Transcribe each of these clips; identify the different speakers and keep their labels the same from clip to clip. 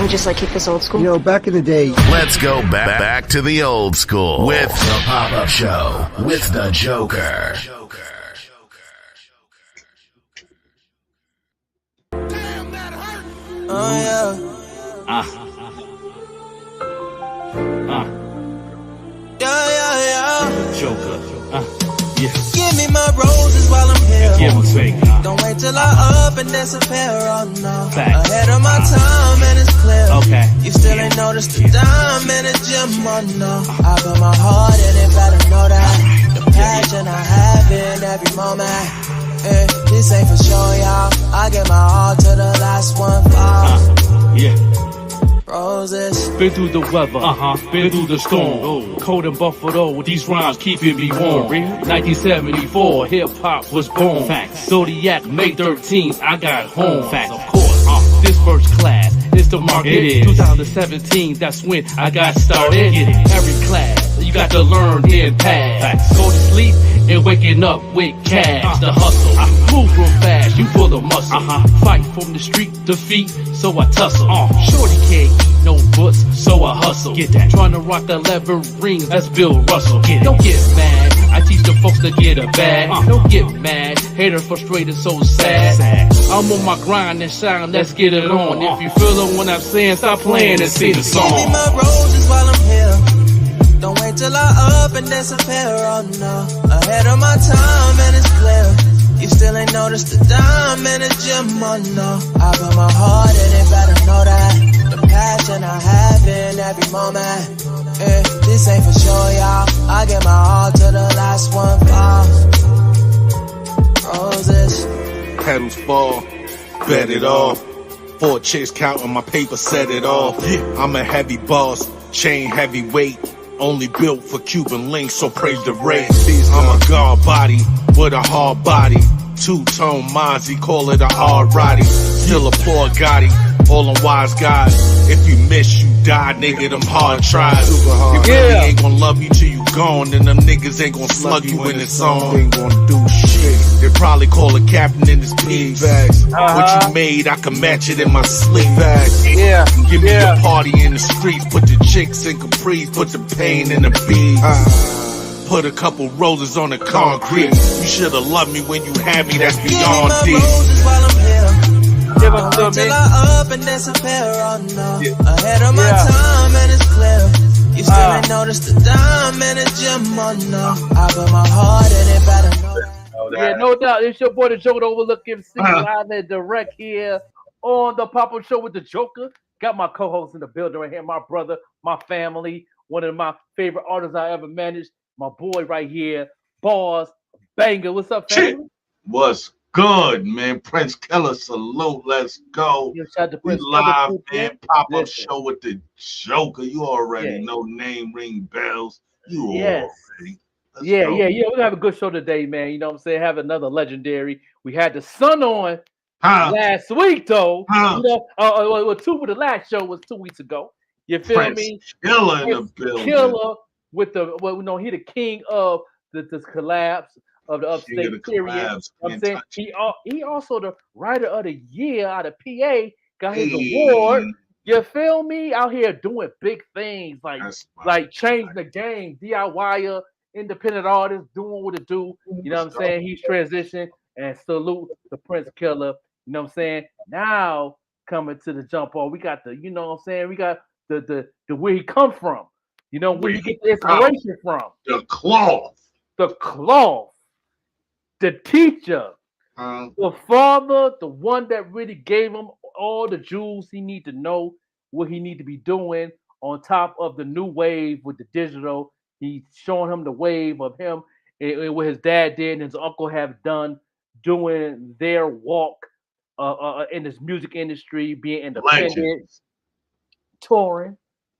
Speaker 1: we just like keep this old school?
Speaker 2: You know, back in the day.
Speaker 3: Let's go back to the old school with the Pop-Up Show with the Joker.
Speaker 4: Damn, that hurt. Oh yeah. Yeah.
Speaker 5: Joker.
Speaker 4: Yeah. Give me my roses while I'm here.
Speaker 5: Give them fake.
Speaker 4: Don't wait till I up and disappear. Oh no.
Speaker 5: Facts.
Speaker 4: Ahead of my time and it's clear.
Speaker 5: Okay.
Speaker 4: You still ain't noticed the dime in the gym. Oh no. I put my heart in it, better know that. The passion I have in every moment. This ain't for sure, y'all. I get my all to the last one fall.
Speaker 5: Yeah.
Speaker 4: Roses.
Speaker 5: Been through the weather, been through the storm. Cold in Buffalo, with these rhymes keeping me warm. 1974, hip hop was born. Facts. Zodiac, May 13th, I got home. Facts, of course. This first class is the market. It is 2017, that's when I got started. Every class, you got to learn and pass. Facts. Go to sleep and waking up with cash. The hustle, move real fast, you pull the muscle. Fight from the street to feet, so I tussle. Shorty can't eat no butts, so I hustle. Get that. Trying to rock 11 rings, that's Bill Russell. Don't get mad, I teach the folks to get a bag. Don't get mad, hater frustrated, so sad. I'm on my grind and shine, let's get it on. If you feel it when I'm saying, stop playing and sing the song.
Speaker 4: Give me my roses while I'm here. Don't wait till I up and disappear. Oh no. Ahead of my time and it's clear. You still ain't noticed the dime in the gym. Oh no. I put my heart in it, better know that. The passion I have in every moment. This ain't for sure, y'all. I get my all to the last one fall. Roses.
Speaker 6: Petals fall, bet it off. 4 chicks counting my paper, set it off. I'm a heavy boss, chain heavyweight. Only built for Cuban links, so praise the race. I'm a guard body with a hard body. 2-tone Mozzie, call it a hard roddy. Still a poor Gotti, all on wise guys. If you miss, you die, nigga, them hard tries. You really ain't gonna love you till you gone, and them niggas ain't gonna slug you in the song. Ain't gonna do shit. They probably call a captain in his piece. What you made, I can match it in my sleeve.
Speaker 7: Yeah.
Speaker 6: Give me a party in the streets, put the chicks in capris, put the pain in the beats. Put a couple roses on the concrete. You should've loved me when you had me, that's beyond deep.
Speaker 7: Give us to
Speaker 4: Till
Speaker 7: me.
Speaker 4: I up and disappear. Oh no. Ahead of my time and it's clear. You still ain't noticed the dime in the gym. Oh no. I put my heart in it, better know that.
Speaker 7: Yeah, no doubt. It's your boy, the Joker, Overlook MC, live and direct here on the Pop-Up Show with the Joker. Got my co-host in the building right here, my brother, my family, one of my favorite artists I ever managed, my boy right here, BARZ, BANGA. What's up, family?
Speaker 6: What's good, man? Prince Killer, salute. Let's go.
Speaker 7: Yo, shout out to
Speaker 6: We
Speaker 7: Prince
Speaker 6: live,
Speaker 7: Killer,
Speaker 6: man. Pop-up
Speaker 7: Listen.
Speaker 6: show with the Joker. You already
Speaker 7: Yeah.
Speaker 6: know, name ring bells. You
Speaker 7: Yes.
Speaker 6: already. Let's
Speaker 7: Yeah.
Speaker 6: go.
Speaker 7: We're going to have a good show today, man. You know what I'm saying? Have another legendary. We had the sun on last week, though. You know, two with the last show was 2 weeks ago. You feel
Speaker 6: Prince
Speaker 7: me?
Speaker 6: Killer in the
Speaker 7: Prince
Speaker 6: building.
Speaker 7: Killer with the he the king of the collapse of the
Speaker 6: King of the
Speaker 7: upstate period.
Speaker 6: collabs.
Speaker 7: I'm
Speaker 6: Can't
Speaker 7: saying
Speaker 6: touch it.
Speaker 7: he also the writer of the year out of PA, got his
Speaker 6: Hey.
Speaker 7: award. You feel me? Out here doing big things
Speaker 6: That's
Speaker 7: like changing the game, DIYer, independent artist, doing what it do. You know what I'm saying? He's transitioned, and salute the Prince Killer. You know what I'm saying? Now coming to the jump on, we got the, you know what I'm saying? We got the where he come from. You know, where you get the inspiration from.
Speaker 6: The cloth.
Speaker 7: The cloth. The teacher. The father, the one that really gave him all the jewels he need to know what he need to be doing on top of the new wave with the digital. He's showing him the wave of him and what his dad did and his uncle have done doing their walk in this music industry, being independent,
Speaker 6: Legends.
Speaker 7: touring.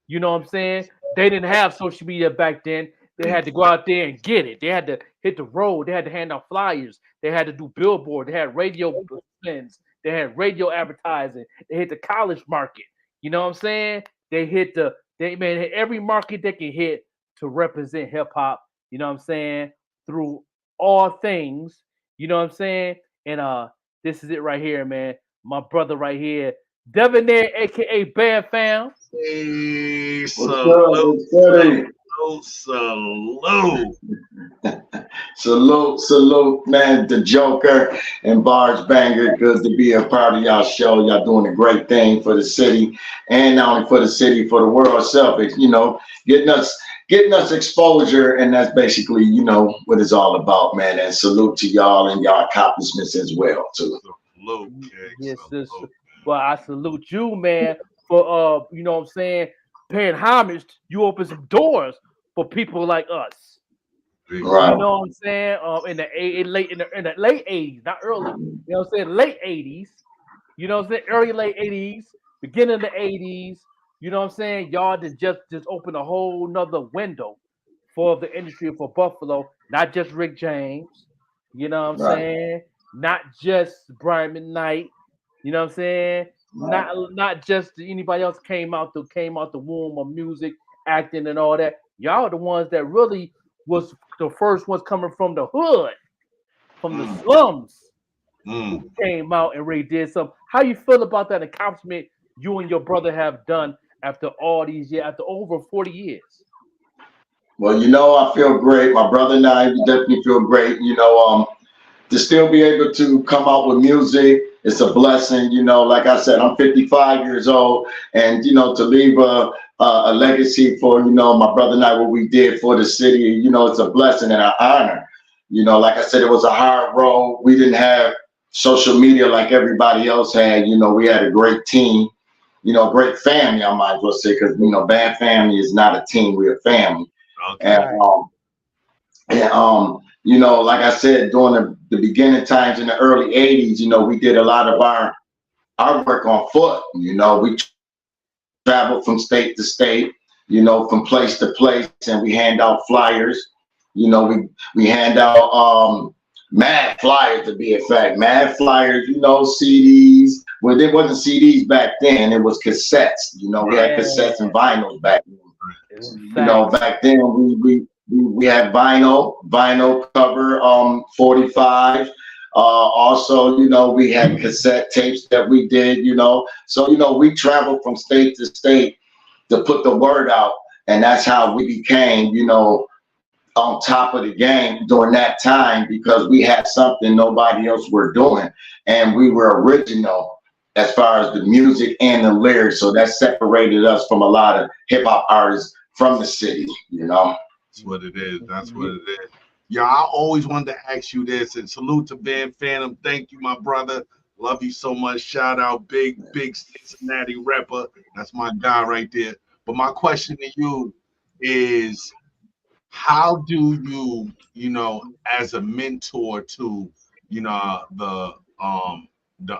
Speaker 7: You know what I'm saying? They didn't have social media back then. They had to go out there and get it. They had to hit the road. They had to hand out flyers. They had to do billboard. They had radio spins. They had radio advertising. They hit the college market. You know what I'm saying? They hit every market they can hit to represent hip hop. You know what I'm saying? Through all things. You know what I'm saying? And this is it right here, man. My brother right here, Debonair, aka Band Fam.
Speaker 1: Hey,
Speaker 2: What's
Speaker 1: salute,
Speaker 2: good?
Speaker 1: salute.
Speaker 2: Salute, man, the Joker and BARZ Banger. Good to be a part of y'all show. Y'all doing a great thing for the city, and not only for the city, for the world itself. You know, getting us exposure, and that's basically, you know, what it's all about, man. And salute to y'all and y'all accomplishments as well, too.
Speaker 1: Salute, King.
Speaker 7: Yes,
Speaker 1: Salute.
Speaker 7: well, I salute you, man, for you know what I'm saying, paying homage. You open some doors for people like us.
Speaker 2: Right.
Speaker 7: You know what I'm saying? In the late '80s, not early. You know what I'm saying? Late '80s. You know what I'm saying? Early late '80s, beginning of the '80s. You know what I'm saying? Y'all just open a whole nother window for the industry for Buffalo. Not just Rick James. You know what I'm
Speaker 2: Right.
Speaker 7: saying? Not just Brian McKnight. You know what I'm saying?
Speaker 2: Right.
Speaker 7: Not just anybody else came out the womb of music, acting, and all that. Y'all are the ones that really was the first ones coming from the hood, from the slums, who came out and really did something. How you feel about that accomplishment you and your brother have done after all these years, after over 40 years?
Speaker 2: Well, you know, I feel great. My brother and I definitely feel great. You know, to still be able to come out with music, it's a blessing. You know, like I said, I'm 55 years old, and you know, to leave a legacy for, you know, my brother and I, what we did for the city, you know, it's a blessing and an honor. You know, like I said, it was a hard road. We didn't have social media like everybody else had. You know, we had a great team. You know, great family, I might as well say, because you know, bad family is not a team; we're a family.
Speaker 1: Okay.
Speaker 2: And you know, like I said, during the beginning times in the early '80s, you know, we did a lot of our work on foot. You know, we traveled from state to state, you know, from place to place, and we hand out flyers. You know, we hand out mad flyers, to be exact, mad flyers. You know, CDs. Well, there wasn't CDs back then; it was cassettes. You know, we had cassettes and vinyls back then. You know, back then we had vinyl cover 45. Also, you know, we had cassette tapes that we did, you know. So, you know, we traveled from state to state to put the word out, and that's how we became, you know, on top of the game during that time, because we had something nobody else were doing, and we were original as far as the music and the lyrics. So that separated us from a lot of hip hop artists from the city, you know.
Speaker 1: That's what it is. That's what it is. Yeah, I always wanted to ask you this, and salute to Ben Phantom. Thank you, my brother. Love you so much. Shout out, big Cincinnati rapper. That's my guy right there. But my question to you is, how do you, you know, as a mentor to, you know, the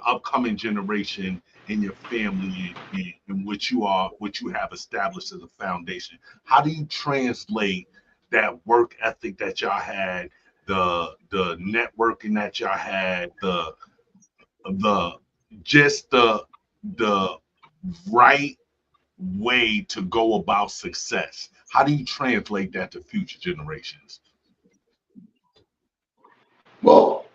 Speaker 1: upcoming generation in your family in which you have established as a foundation, how do you translate that work ethic that y'all had, the networking that y'all had, the just the right way to go about success? How do you translate that to future generations?
Speaker 2: Well,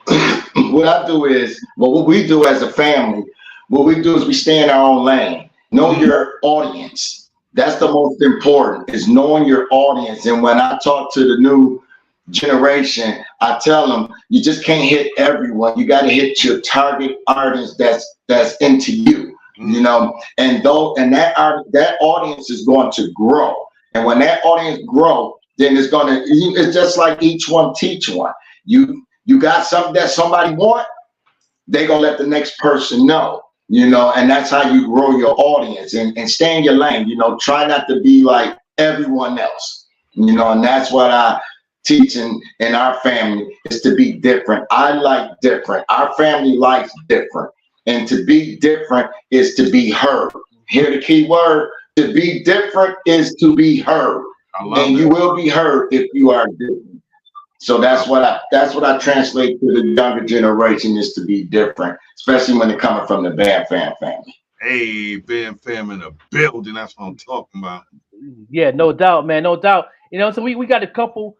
Speaker 2: what I do is, well, what we do as a family, what we do is we stay in our own lane. Know your audience. That's the most important, is knowing your audience. And when I talk to the new generation, I tell them, you just can't hit everyone. You got to hit your target audience that's into you, you know. And that audience is going to grow. And when that audience grow, then it's just like each one teach one. You got something that somebody want, they gonna let the next person know, you know, and that's how you grow your audience, and stay in your lane, you know. Try not to be like everyone else, you know, and that's what I teach in our family, is to be different. I like different. Our family likes different. And to be different is to be heard. Hear the key word. To be different is to be heard. And you will be heard if you are different. So that's what I translate to the younger generation, is to be different, especially when they're coming from the Band Fam family.
Speaker 1: Hey, Ben Fam in the building. That's what I'm talking about.
Speaker 7: Yeah, no doubt, man, no doubt. You know, so we got a couple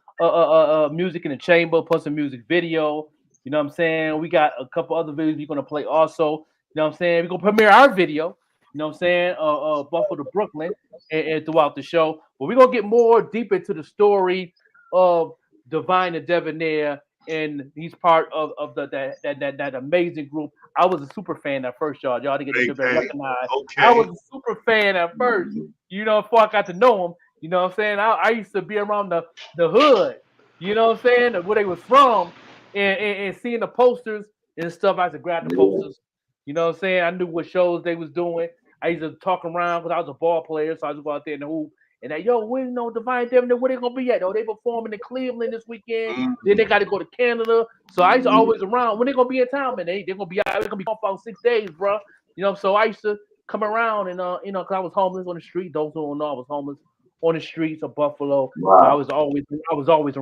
Speaker 7: music in the chamber, plus a music video. You know what I'm saying? We got a couple other videos we're gonna play also. know what I'm saying? We're gonna premiere our video, you know what I'm saying, Buffalo to Brooklyn and throughout the show. But we're gonna get more deep into the story of Divine and Debonair, and he's part of that amazing group. I was a super fan at first, y'all. Y'all didn't get to recognize.
Speaker 1: Okay.
Speaker 7: I was a super fan at first, you know, before I got to know him. You know what I'm saying? I used to be around the hood, you know what I'm saying, where they was from, and seeing the posters and stuff. I used to grab the posters. You know what I'm saying? I knew what shows they was doing. I used to talk around because I was a ball player, so I used to go out there in the hoop. And that, yo, we know Divine Debonair, where they gonna be at? Oh, they performing in Cleveland this weekend. Then they got to go to Canada. So I used to always around. When they gonna be in town, man? They're gonna be out. They're gonna be gone for about 6 days, bro. You know, so I used to come around and you know, cause I was homeless on the street. Those who don't know, I was homeless on the streets of Buffalo.
Speaker 2: Wow.
Speaker 7: I was always around. I was always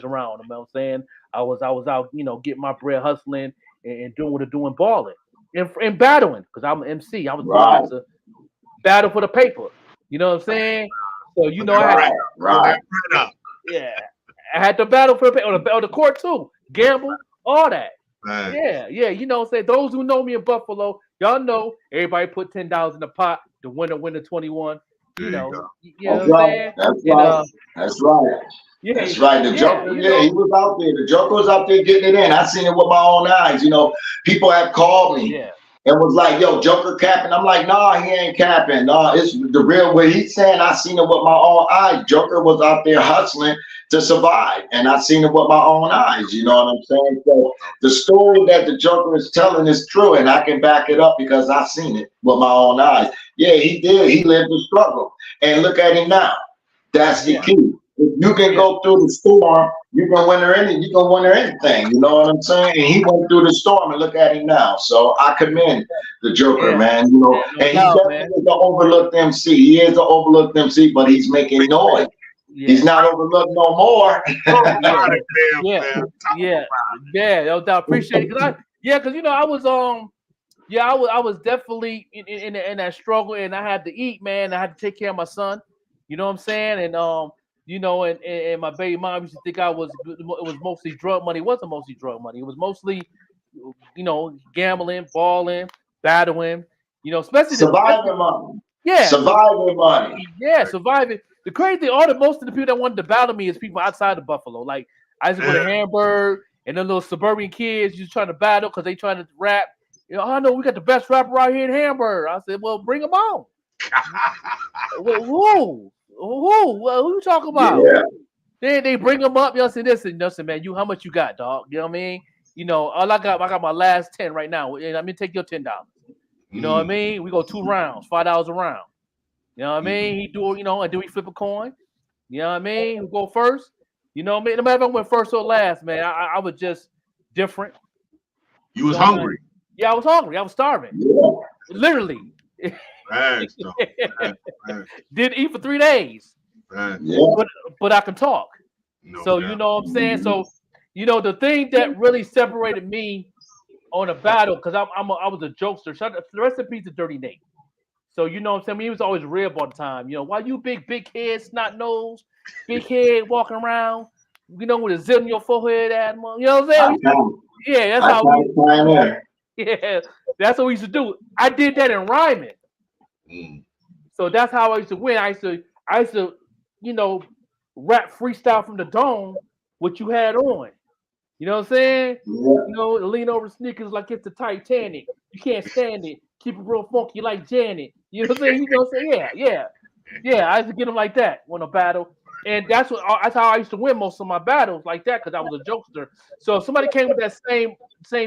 Speaker 7: around. You know what I'm saying? I was out, you know, getting my bread, hustling and doing what I'm doing, balling and battling, because I'm an MC. I was going to battle for the paper. You know what I'm saying? So you know, I had to battle for the paper, or the court too, gamble, all that. Yeah. You know what I'm saying? Those who know me in Buffalo, y'all know everybody put $10 in the pot. The winner 21. You know what I'm saying?
Speaker 2: That's right.
Speaker 7: Yeah,
Speaker 2: that's right. The Joker,
Speaker 7: you know,
Speaker 2: he was out there. The Joker was out there getting it in. I seen it with my own eyes. You know, people have called me and was like, "Yo, Joker capping." I'm like, "Nah, he ain't capping. Nah, it's the real." What he's saying, I seen it with my own eyes. Joker was out there hustling to survive, and I seen it with my own eyes. You know what I'm saying? So the story that the Joker is telling is true, and I can back it up because I seen it with my own eyes. Yeah, he did. He lived the struggle, and look at him now. That's the key. If you can go through the storm, you can win anything. You know what I'm saying? And he went through the storm, and look at him now. So I commend the Joker, man. You know, and he definitely is an overlooked MC. He is an overlooked MC, but he's making noise. He's not overlooked no more.
Speaker 7: No doubt. Appreciate it. Because you know, I was I was definitely in that struggle, and I had to eat, man. I had to take care of my son. You know what I'm saying? And you know, and my baby mom used to think it was mostly drug money. It wasn't mostly drug money. It was mostly, you know, gambling, balling, battling. You know, especially
Speaker 2: surviving money.
Speaker 7: Yeah,
Speaker 2: surviving money.
Speaker 7: Yeah, surviving. The crazy thing, most of the people that wanted to battle me is people outside of Buffalo. Like I used to go to Hamburg, and then little suburban kids used to try to battle because they trying to rap. You know, I know we got the best rapper out here in Hamburg. I said, well, bring him on. Who you talking about?
Speaker 2: Yeah.
Speaker 7: Then they bring them up. Y'all say this and listen, man. How much you got, dog? You know what I mean? You know, all I got my last 10 right now. And I'm gonna take your $10. You know what I mean? We go 2 rounds, $5 a round. You know what I mean? He do, you know, and do we flip a coin? You know what I mean? Who go first? You know what I mean? No matter if I went first or last, man, I was just different.
Speaker 1: You was hungry.
Speaker 7: Yeah, I was hungry. I was starving.
Speaker 2: Yeah.
Speaker 7: Literally. Didn't eat for 3 days. But I can talk. So you know what I'm saying? So you know the thing that really separated me on a battle, because I was a jokester. The rest of the piece of Dirty Nate. So you know what I'm saying? He was always rib all the time. You know, why you big head, snot nose, big head walking around, you know, with a zit on your forehead, Admiral. You know what I'm saying? Yeah, that's how that's what we used to do. I did that in rhyming. So that's how I used to win. I used to, you know, rap freestyle from the dome, what you had on. You know what I'm saying?
Speaker 2: Yeah.
Speaker 7: You know, lean over sneakers like it's the Titanic. You can't stand it. Keep it real funky like Janet. You know what I'm saying? You know what I'm saying? Yeah. I used to get them like that when I battle. And that's how I used to win most of my battles like that, because I was a jokester. So if somebody came with that same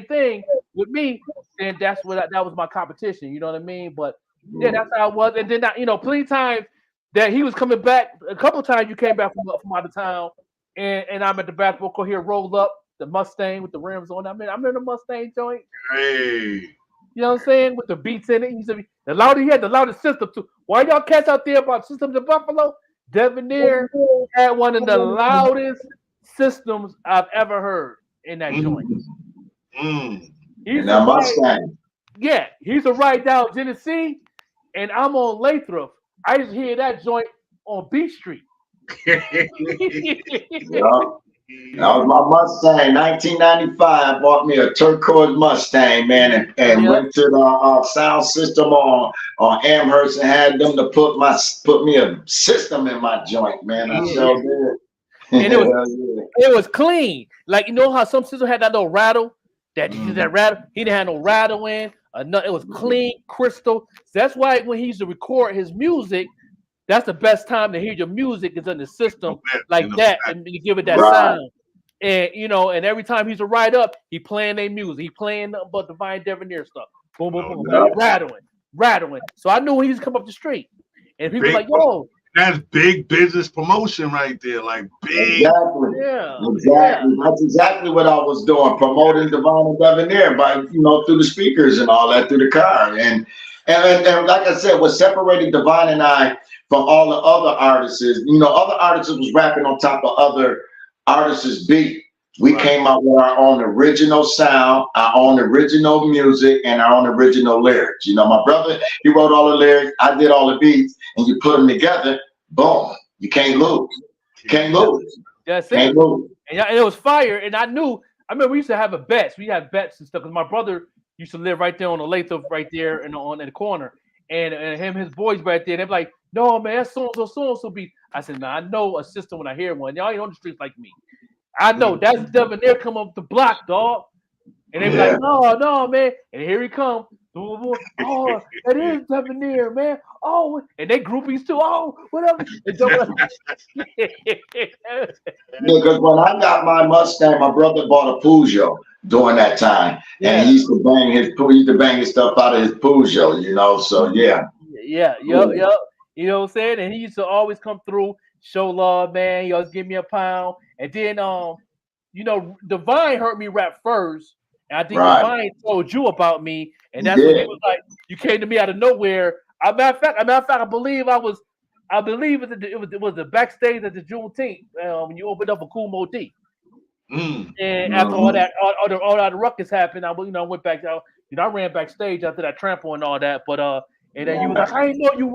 Speaker 7: thing with me, then that was my competition. You know what I mean? But yeah, that's how it was. And then you know, plenty of times that he was coming back. A couple of times you came back from out of town, and I'm at the basketball court here, rolled up the Mustang with the rims on. I'm in the Mustang joint.
Speaker 1: Hey.
Speaker 7: You know what I'm saying? With the beats in it. He said he had the loudest system too. Why y'all cats out there about systems in Buffalo? Debonair had one of the loudest systems I've ever heard in that joint. He's
Speaker 2: that Mustang.
Speaker 7: Yeah, he's a ride down Genesee, and I'm on Lathrop. I just hear that joint on Beach Street.
Speaker 2: That was my Mustang, 1995. Bought me a turquoise Mustang, man, and went to the sound system on Amherst and had them to put me a system in my joint, man. I sure did.
Speaker 7: And it was clean. Like, you know how some systems had that little rattle? That rattle. He didn't have no rattle in. It was clean, crystal. So that's why when he used to record his music, that's the best time to hear your music is in the system like that, and you give it that sound. And and every time he's a ride up, he playing their music. He playing nothing but Divine Debonair stuff. Boom, boom, boom, rattling. So I knew when he was come up the street, and people like, "Yo,
Speaker 1: that's big business promotion right there." Like big,
Speaker 2: exactly. That's exactly what I was doing, promoting Divine Debonair by through the speakers and all that through the car. And like I said, what separated Divine and I from all the other artists is, other artists was rapping on top of other artists' beat. We came out with our own original sound, our own original music, and our own original lyrics. My brother, he wrote all the lyrics, I did all the beats, and you put them together, boom, you can't lose. Can't lose.
Speaker 7: That's it. And it was fire, and I remember we used to have bets. We had bets and stuff, because my brother used to live right there on the Lathrop, right there in the corner. And his boys right there, they're like, "No, man, that's so beat." I said, "Nah, I know a system when I hear one. Y'all ain't on the streets like me. I know that's Debonair come up the block, dog." And they be like, "No, man." And here he come. "Oh, that is Debonair, man. Oh," and they groupies too. "Oh, whatever."
Speaker 2: Because when I got my Mustang, my brother bought a Peugeot during that time, and he used to bang his stuff out of his Peugeot, So
Speaker 7: Yep. You know what I'm saying? And he used to always come through, show love, man. He always give me a pound. And then, Divine heard me rap first, and I think Divine told you about me, and that's when he was like, "You came to me out of nowhere." Matter of fact, I believe it was the backstage at the Juneteenth when you opened up a Cool Mo D. And after all that ruckus happened, I went back out. I ran backstage after that trample and all that. But and then you was like, "I didn't know you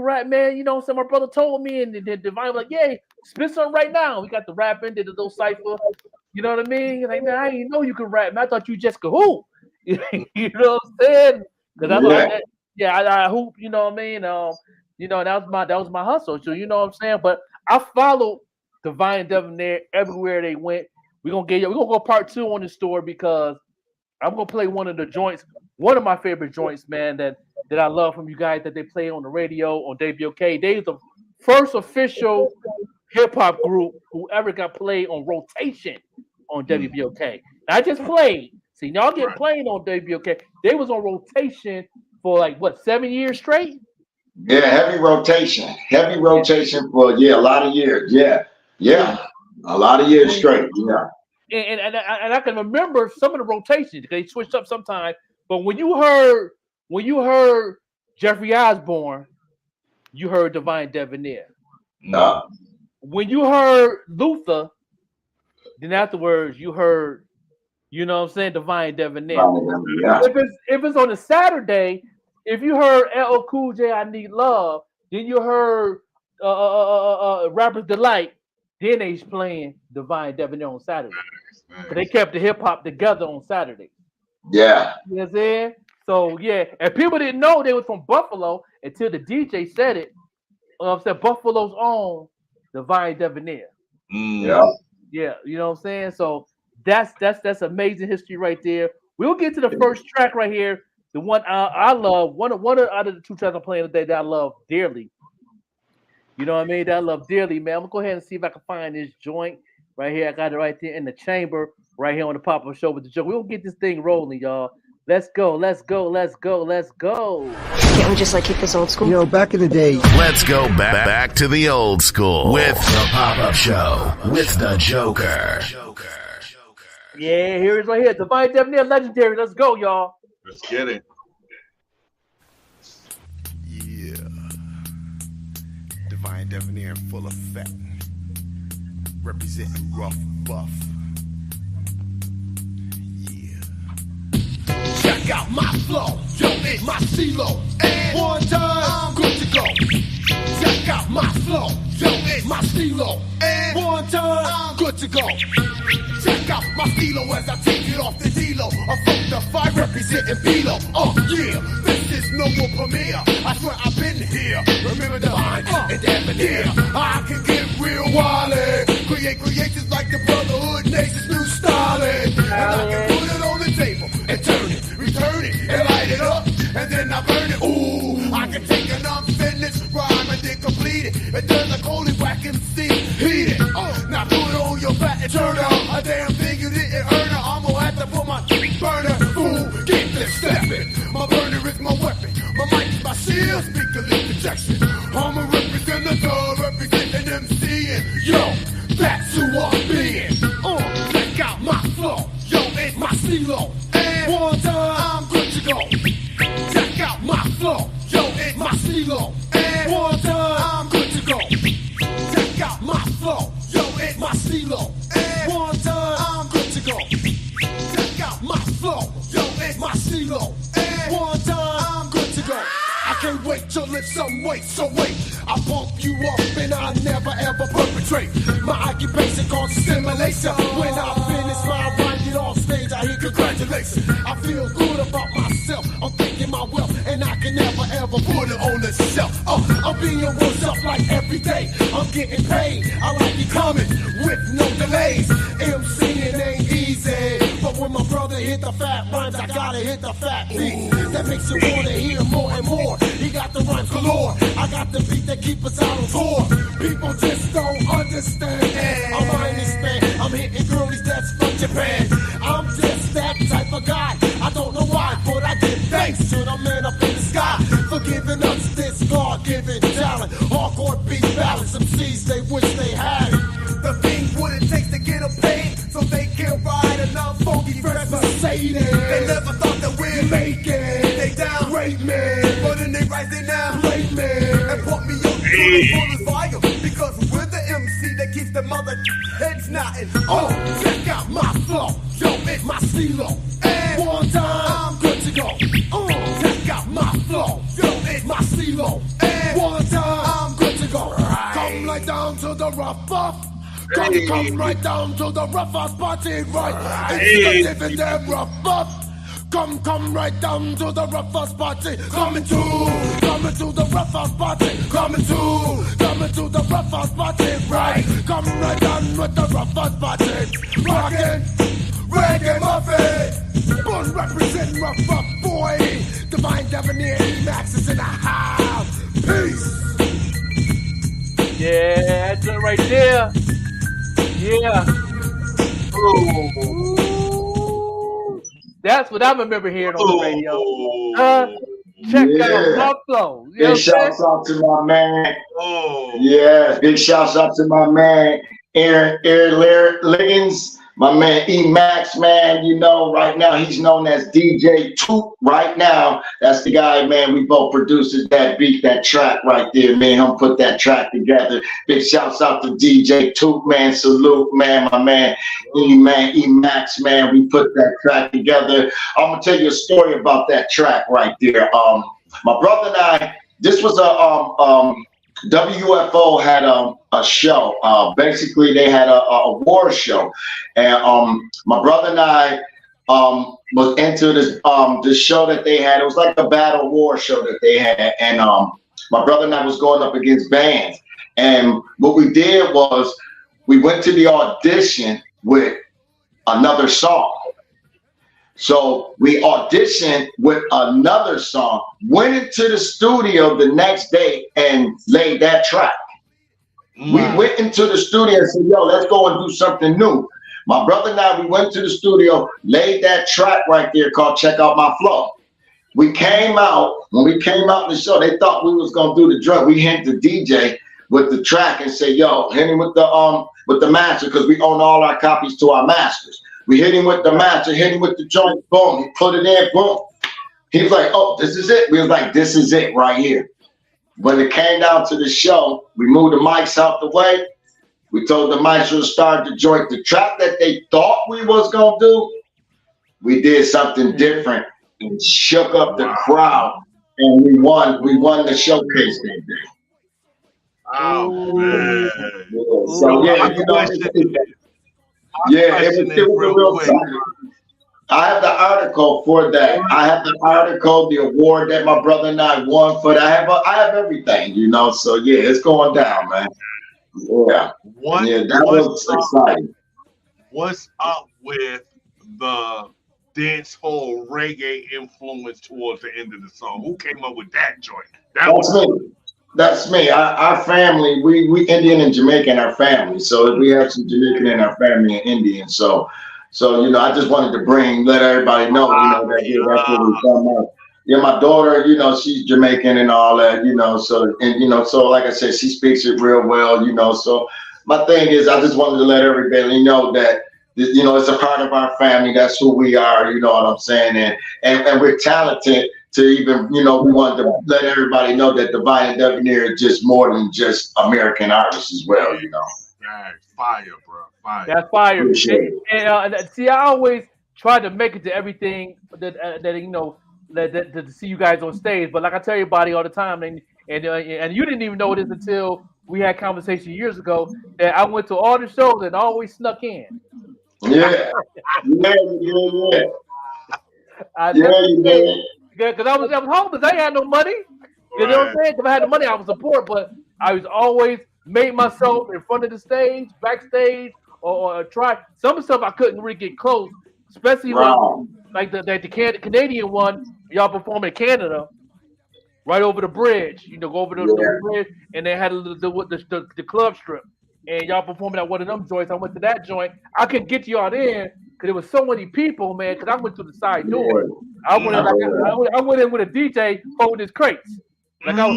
Speaker 7: rap, man. So my brother told me, and then Divine was like, "Yeah, spit something right now." We got the rapping, did a little cipher. You know what I mean? Like, "Man, I didn't know you could rap, man. I thought you just could hoop." You know what I'm saying? Because I thought I hoop. You know what I mean? That was my hustle. So you know what I'm saying? But I followed Divine Debonair everywhere they went. We're gonna go part 2 on this story, because I'm gonna play one of the joints, one of my favorite joints, man, that I love from you guys, that they play on the radio on WBOK. They was the first official hip hop group who ever got played on rotation on WBOK. Now, I just played. See, y'all get played on WBOK. They was on rotation for 7 years straight?
Speaker 2: Yeah, heavy rotation for a lot of years. Yeah, a lot of years straight. Yeah.
Speaker 7: And I can remember some of the rotations. They switched up sometimes, but when you heard Jeffrey Osborne, you heard Divine Debonair. When you heard Luther, then afterwards you heard, Divine Debonair. If it's on a Saturday, if you heard LL Cool J, I Need Love, then you heard Rapper's Delight, then they's playing Divine Debonair on Saturday. So they kept the hip hop together on Saturday.
Speaker 2: Yeah.
Speaker 7: You know what I'm saying? So and people didn't know they was from Buffalo until the DJ said it. Said Buffalo's own Divine Debonair.
Speaker 2: Yeah.
Speaker 7: Yeah, you know what I'm saying? So that's amazing history right there. We'll get to the first track right here. The one I love, one out of the 2 tracks I'm playing today that I love dearly. You know what I mean? That I love dearly, man. I'm gonna go ahead and see if I can find this joint right here. I got it right there in the chamber, right here on the Pop-Up Show with the Joe. We'll get this thing rolling, y'all. Let's go.
Speaker 8: Can't we just keep this old school?
Speaker 3: Back in the day. Let's go back to the old school with the Pop-Up Show with the Joker.
Speaker 7: Yeah, here it is right here. Divine Debonair, legendary. Let's go, y'all.
Speaker 1: Let's get it.
Speaker 6: Yeah. Divine Debonair in full effect. Representing rough buff. Check out my flow, don't hit my CeeLo. And one time, I'm good to go. Check out my flow, don't hit my CeeLo. And one time,
Speaker 9: go. Check out my stilo as I take it off the D-Lo. A funk the five representing B-Lo. Oh yeah, this is no more premiere. I swear I've been here. Remember the line and Debonair. I can get real wildin'. Create creations like the Brotherhood Nation's new styling. And I can put it on the table and turn it, return it, and light it up. And then I burn it. Ooh, I can take an unfinished rhyme and then complete it. And then the coldly whack MC, heat it. Now put it on your back and turn out. A damn thing you didn't earn it. I'm gonna have to put my burner. Ooh, get this stepping. My burner is my weapon. My mic is my shield, speaker lead projection. I'm a representative, representing MCing. Yo, that's who I'm being. Check out my flow. Yo, it's my stilo. And one time, I'm good to go. Check out my flow. Yo, it's my stilo. And one time, I'm good to go. Check out my flow. Yo, it's my stilo. And one time, I'm good to go. Check out my flow. Yo, it's my stilo. And one time, I'm good to go. I can't wait to lift some weight, so wait. I bump you up and I never ever perpetrate. My occupation called stimulation. When I finish my rhyme, get off stage, I hear congratulations. I feel good about myself. I'm thinking my wealth and I can never ever put it on the shelf. I'm being worked up like every day. I'm getting paid. I like it coming with no delays. MCing ain't easy, but when my brother hit the fat rhymes, I gotta hit the fat beat. That makes you wanna hear more and more. He got the rhymes galore. I got the beat that keep us out on tour. People just don't understand. I'm on this man. I'm hitting girlies that's from Japan. I'm just that type of guy. I don't know why, but I give thanks to the man up in the sky for giving us this God-given talent. Hardcore beat balance. Some C's they wish they had it. The thing what it takes to get them paid, so they can ride enough funky fresh Mercedes. They never thought that we'd make it. They down great man, but then they rising now great man and put me on the fullest fire because we're the MC that keeps the mother heads knotting. Check out my flow, yo, it's my stilo. And one time, I'm good to go. Check out my flow, yo, it's my stilo. And one time, I'm good to go. Come right down to the rough buff. Come right down to the rough ass party, right? It's the living them rough buff. Come right down to the rough ass party. Coming to the rough ass party. Coming to the rough ass party, right? Come right down with the rough ass party. Rockin', reggae muffin. Born represent rough up boy. Divine Debonair Max is in the house. Peace.
Speaker 7: Yeah, that's it right there. Yeah. Ooh. That's what I remember hearing on the radio. Check out my flow.
Speaker 2: Big shouts out to my man. Yeah, big shouts out to my man Aaron Liggins. My man E-Max, man, you know, right now he's known as DJ Toot. Right now, that's the guy, man. We both produces that beat, that track right there, man. Him put that track together. Big shouts out to DJ Toot, man. Salute, man. My man E-Max, man. We put that track together. I'm gonna tell you a story about that track right there. My brother and I, this was a WFO had a show. Basically, they had a war show, and my brother and I was into this show that they had. It was like a battle war show that they had, and my brother and I was going up against bands. And what we did was we went to the audition with another song. So we auditioned with another song, went into the studio the next day and laid that track. We went into the studio and said, yo, let's go and do something new. My brother and I, we went to the studio, laid that track right there called Check Out My Flow. We came out, when we came out in the show, they thought we was gonna do the drug. We hit the DJ with the track and say, yo, hit him with the master, because we own all our copies to our masters. We hit him with the master, hit him with the joint, boom, he put it in, boom. He was like, oh, this is it. We was like, this is it right here. When it came down to the show, we moved the mics out the way. We told the maestro to start the joint. The track that they thought we was gonna do, we did something different and shook up the crowd, and we won the showcase that day.
Speaker 1: Oh man!
Speaker 2: So yeah, you know, Yeah, it was a real time. I have the article for that. I have the article, the award that my brother and I won for that. I have everything, you know. So yeah, it's going down, man. Yeah, that was exciting.
Speaker 1: What's up with the dance hall reggae influence towards the end of the song? Who came up with that joint?
Speaker 2: That's me. That's me. Our family, we Indian and Jamaican, our family. So we have some Jamaican in our family and Indian. So I just wanted to let everybody know, that that's where we come out. Yeah, my daughter, she's Jamaican and all that, so like I said, she speaks it real well, so my thing is, I just wanted to let everybody know that, it's a part of our family. That's who we are, you know what I'm saying? And we're talented to even, we wanted to let everybody know that Divine and Debonair is just more than just American artists as well,
Speaker 1: That's fire, bro. Fire.
Speaker 7: That's fire. And see, I always try to make it to everything that to see you guys on stage. But like I tell everybody all the time, and you didn't even know this until we had conversation years ago, that I went to all the shows and always snuck in.
Speaker 2: Yeah.
Speaker 7: Because I was homeless. I ain't had no money. You know what I'm saying? If I had the money, I was support, but I was always made myself in front of the stage, backstage, or try some of the stuff I couldn't really get close, especially like the Canadian one. Y'all perform in Canada, right over the bridge. Go over the bridge, and they had the club strip, and y'all performing at one of them joints. I went to that joint. I couldn't get y'all in because there was so many people, man. Because I went through the side door. I went in with a DJ holding his crates. Like I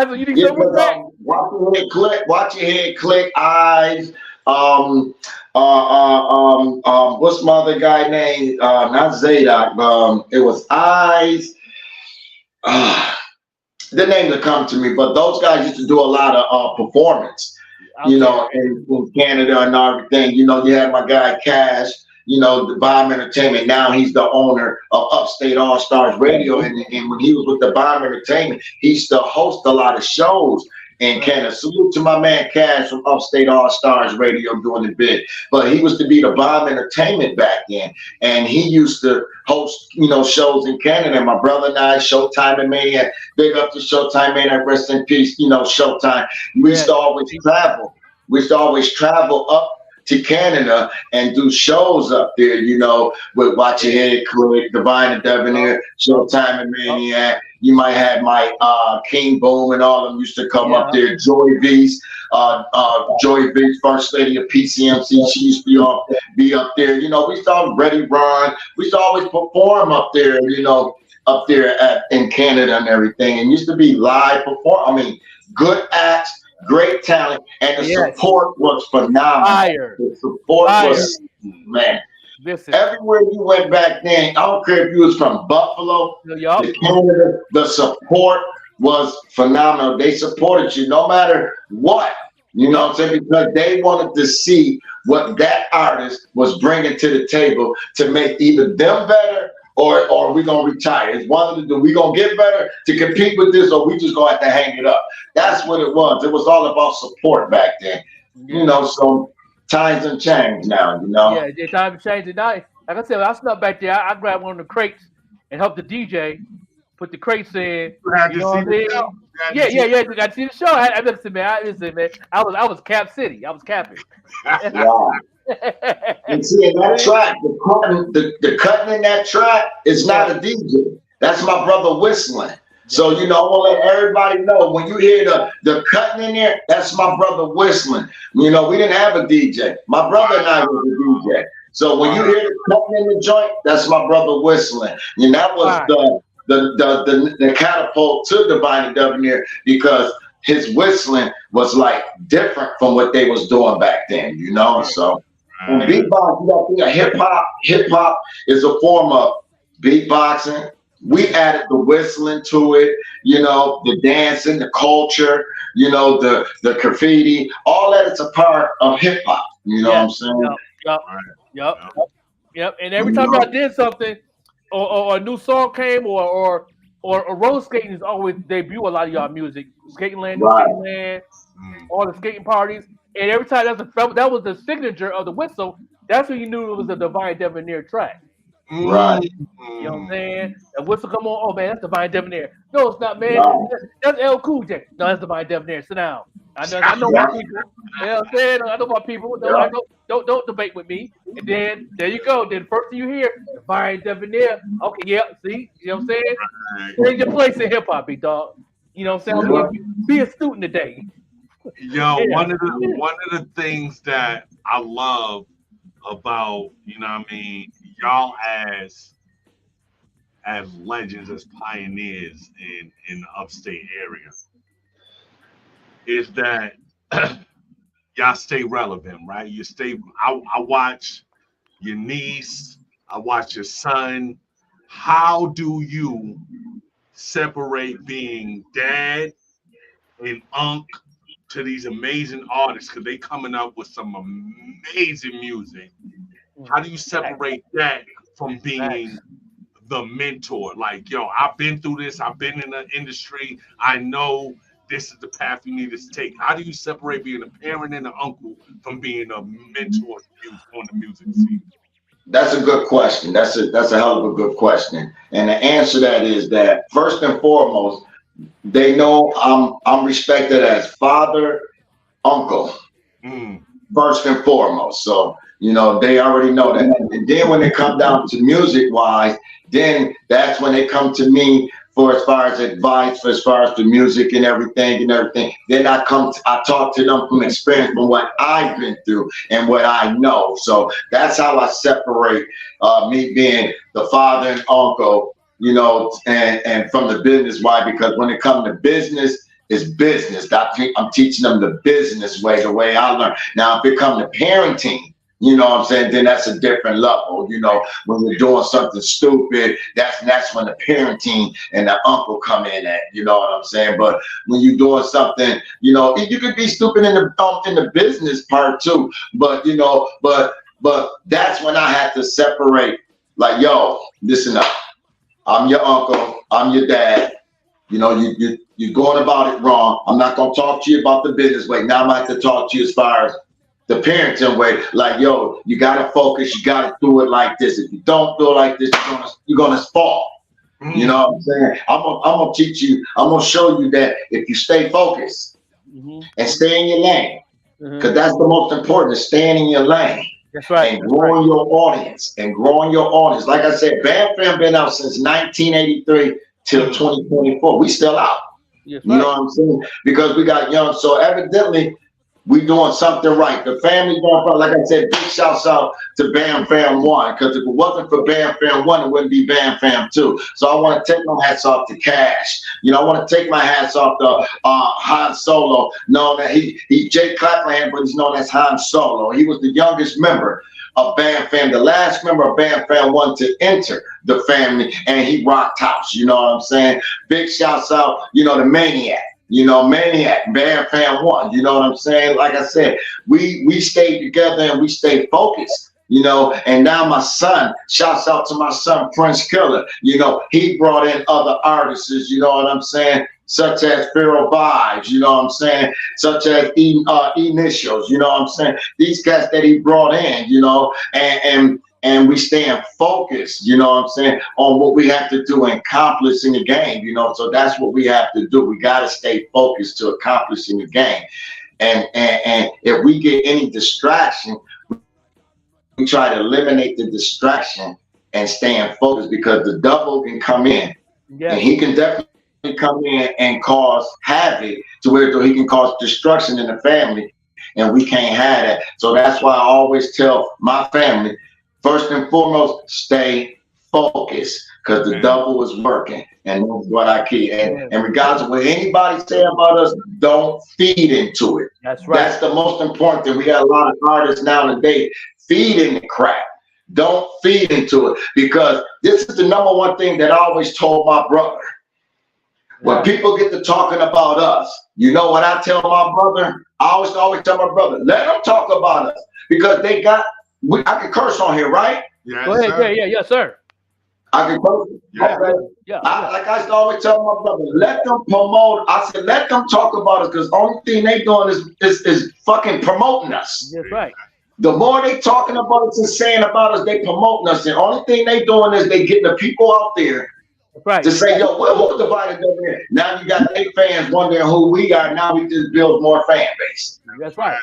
Speaker 7: was, you think so much back?
Speaker 2: Watch your head click, eyes. What's my other guy name? Not Zadok. It was Eyes. The name that come to me, but those guys used to do a lot of performance. In Canada and everything. You had my guy Cash. The Bomb Entertainment. Now he's the owner of Upstate All Stars Radio, and when he was with the Bomb Entertainment, he used to host a lot of shows in Canada. Salute to my man Cash from Upstate All Stars Radio doing the bit. But he was to be the Bomb Entertainment back then, and he used to host shows in Canada. And my brother and I, Showtime and Maniac, big up to Showtime Maniac, rest in peace. Showtime. We used to always travel. We used to always travel up to Canada and do shows up there, with Watch Your Head Click, Divine and Debonair, Showtime and Maniac. You might have my King Boom and all of them used to come up there. Joy V's, First Lady of PCMC, she used to be up there. We used to have Ready Ron. We used to always perform up there, up there in Canada and everything. And used to be live good acts. Great talent, and the support was phenomenal. The support was, man.
Speaker 7: Listen.
Speaker 2: Everywhere you went back then, I don't care if you was from Buffalo to Canada, the support was phenomenal. They supported you no matter what, you know what I'm saying, because they wanted to see what that artist was bringing to the table to make either them better or we gonna retire. It's one of the two. We gonna get better to compete with this, or we just gonna have to hang it up. That's what it was. It was all about support back then. So times have changed now,
Speaker 7: Yeah, the times changed tonight. Like I said, when I snuck back there, I grabbed one of the crates and helped the DJ put the crates in. You know what I mean? Yeah. You got to see the show. Listen, man. I was Cap City. I was capping.
Speaker 2: Wow. And see, in that track, the cutting in that track is not a DJ. That's my brother whistling. So, I want to let everybody know, when you hear the cutting in there, that's my brother whistling. We didn't have a DJ. My brother and I was a DJ. So when you hear the cutting in the joint, that's my brother whistling. And that was the catapult to Divine and Debonair, because his whistling was like different from what they was doing back then, So when beatbox, hip hop is a form of beatboxing. We added the whistling to it, the dancing, the culture, the graffiti, all that is a part of hip hop. You know what I'm saying?
Speaker 7: Yep. And every time I did something, or a new song came, or roller skating is always debut a lot of y'all music. Skating Land, all the skating parties. And every time that was the signature of the whistle. That's when you knew it was a Divine Debonair track.
Speaker 2: Right.
Speaker 7: You know what I'm saying? The whistle come on. Oh man, that's Divine Debonair. No, it's not, man.
Speaker 2: Right.
Speaker 7: That's L Cool J. No, that's Divine Debonair. Sit down. I know my people. You know what I'm saying? I know my people. No, don't debate with me. And then there you go. Then first thing you hear, Divine Debonair. Okay, yeah. See, you know what I'm saying? Right. In your place in hip hop, big dog. You know what I'm saying? Be a student today.
Speaker 1: Yo, one of the things that I love about, you know what I mean, y'all as legends, as pioneers in the upstate area, is that y'all stay relevant, right? You stay. I watch your niece, I watch your son. How do you separate being dad and unc to these amazing artists, because they coming up with some amazing music? How do you separate that from being the mentor? Like, yo, I've been through this. I've been in the industry. I know this is the path you need to take. How do you separate being a parent and an uncle from being a mentor on the music scene?
Speaker 2: That's a good question. That's a hell of a good question. And the answer to that is that first and foremost, they know I'm respected as father, uncle, first and foremost. So, you know, they already know that. And then when they come down to music wise, then that's when they come to me for as far as advice, for as far as the music and everything. Then I talk to them from experience, from what I've been through and what I know. So that's how I separate me being the father and uncle, you know, and from the business. Why? Because when it comes to business, it's business. I'm teaching them the business way, the way I learn. Now, if it comes to parenting, you know what I'm saying, then that's a different level. You know, when we're doing something stupid, that's when the parenting and the uncle come in at, you know what I'm saying? But when you're doing something, you know, you could be stupid in the business part too. But, you know, but that's when I have to separate, like, yo, listen up. I'm your uncle, I'm your dad. You know, you're going about it wrong. I'm not going to talk to you about the business way. Now I'm going to have to talk to you as far as the parenting way. Like, yo, you got to focus. You got to do it like this. If you don't do it like this, you're going to fall. You know what I'm saying? I'm going to teach you. I'm going to show you that if you stay focused and stay in your lane, because that's the most important, is staying in your lane.
Speaker 7: That's right.
Speaker 2: And growing your audience. Like I said, Bam Fam been out since 1983 till 2024. We still out.
Speaker 7: Yes,
Speaker 2: you know what I'm saying? Because we got young. So evidently, we doing something right. The family going, like I said, big shouts out to Bam Fam 1. Because if it wasn't for Bam Fam 1, it wouldn't be Bam Fam 2. So I want to take my hats off to Cash. You know, I want to take my hats off to Han Solo. Known that he Jay Clapland, but he's known as Han Solo. He was the youngest member of Bam Fam, the last member of Bam Fam 1 to enter the family, and he rocked house. You know what I'm saying? Big shouts out, you know, to Maniac. You know, Maniac, Bam Fam 1. You know what I'm saying? Like I said, we stayed together and we stayed focused. You know, and now my son, shouts out to my son, Prince Killer. You know, he brought in other artists, you know what I'm saying? Such as Pharaoh Vibes, you know what I'm saying? Such as Initials, you know what I'm saying? These cats that he brought in, you know, and we staying focused, you know what I'm saying, on what we have to do and accomplish in the game, you know. So that's what we have to do. We got to stay focused to accomplish in the game. And if we get any distraction, we try to eliminate the distraction and staying focused, because the double can come in. Yeah. And he can definitely come in and cause havoc to where he can cause destruction in the family, and we can't have that. So that's why I always tell my family, first and foremost, stay focused, because the double is working, and that's what I keep. And regardless of what anybody say about us, don't feed into it.
Speaker 7: That's right.
Speaker 2: That's the most important thing. We got a lot of artists nowadays feeding the crap. Don't feed into it, because this is the number one thing that I always told my brother. When people get to talking about us, you know what I tell my brother? I always tell my brother, let them talk about us, because they got, I can curse on here, right?
Speaker 1: Yes,
Speaker 7: go ahead,
Speaker 1: sir.
Speaker 7: Yes, sir.
Speaker 2: I can tell you.
Speaker 7: Yeah,
Speaker 2: Okay.
Speaker 7: yeah.
Speaker 2: Like I always tell my brother, let them promote. I said, let them talk about us, because only thing they doing is fucking promoting us.
Speaker 7: That's right.
Speaker 2: The more they talking about us and saying about us, they promoting us. The only thing they doing is they getting the people out there to say, yo, we're divided over here. Now you got 8 fans wondering who we are. Now we just build more fan base.
Speaker 7: That's right.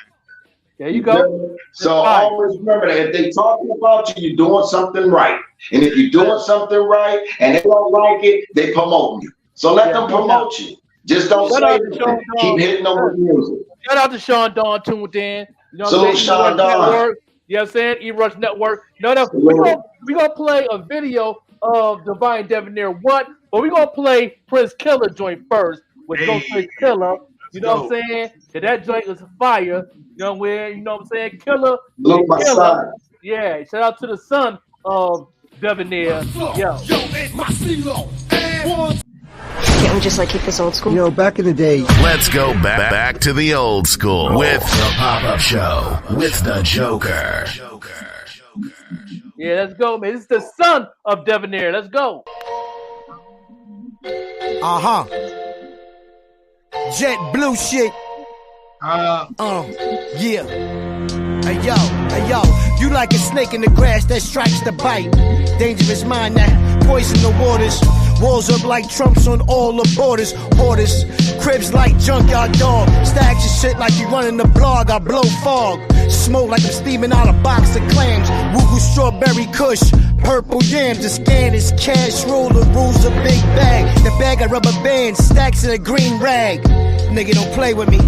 Speaker 7: There you go.
Speaker 2: So always remember that if they talking about you, you're doing something right. And if you're doing something right and they don't like it, they promote you. So let them promote you. Just don't say anything. Keep hitting them with music.
Speaker 7: Shout out to Sean Dawn tuned in. You know
Speaker 2: So Sean Dawn.
Speaker 7: You know what I'm saying? E-Rush Network. No. We're gonna play a video of Divine Debonair 1, but we're gonna play Prince Killer joint first with Ghostface Killer. You know what I'm saying? That joint is fire. You know where? You know what I'm saying? Killer. Yeah. Shout out to the son of Debonair. Yo.
Speaker 8: Can't we just like keep this old school?
Speaker 10: You know, back in the day.
Speaker 3: Let's go back to the old school with the Pop-Up Show with the Joker.
Speaker 7: Yeah, let's go, man. This is the son of Debonair. Let's go.
Speaker 10: Jet blue shit. Yeah. Hey yo, you like a snake in the grass that strikes the bite. Dangerous mind that poison the waters. Walls up like Trumps on all the borders. Hoarders, cribs like junkyard dog. Stacks your shit like you running the blog. I blow fog. Smoke like I'm steaming out a box of clams. Woo strawberry kush. Purple yams. The scan is cash rule. The rules a big bag. The bag of rubber bands. Stacks in a green rag. Nigga, don't play with me.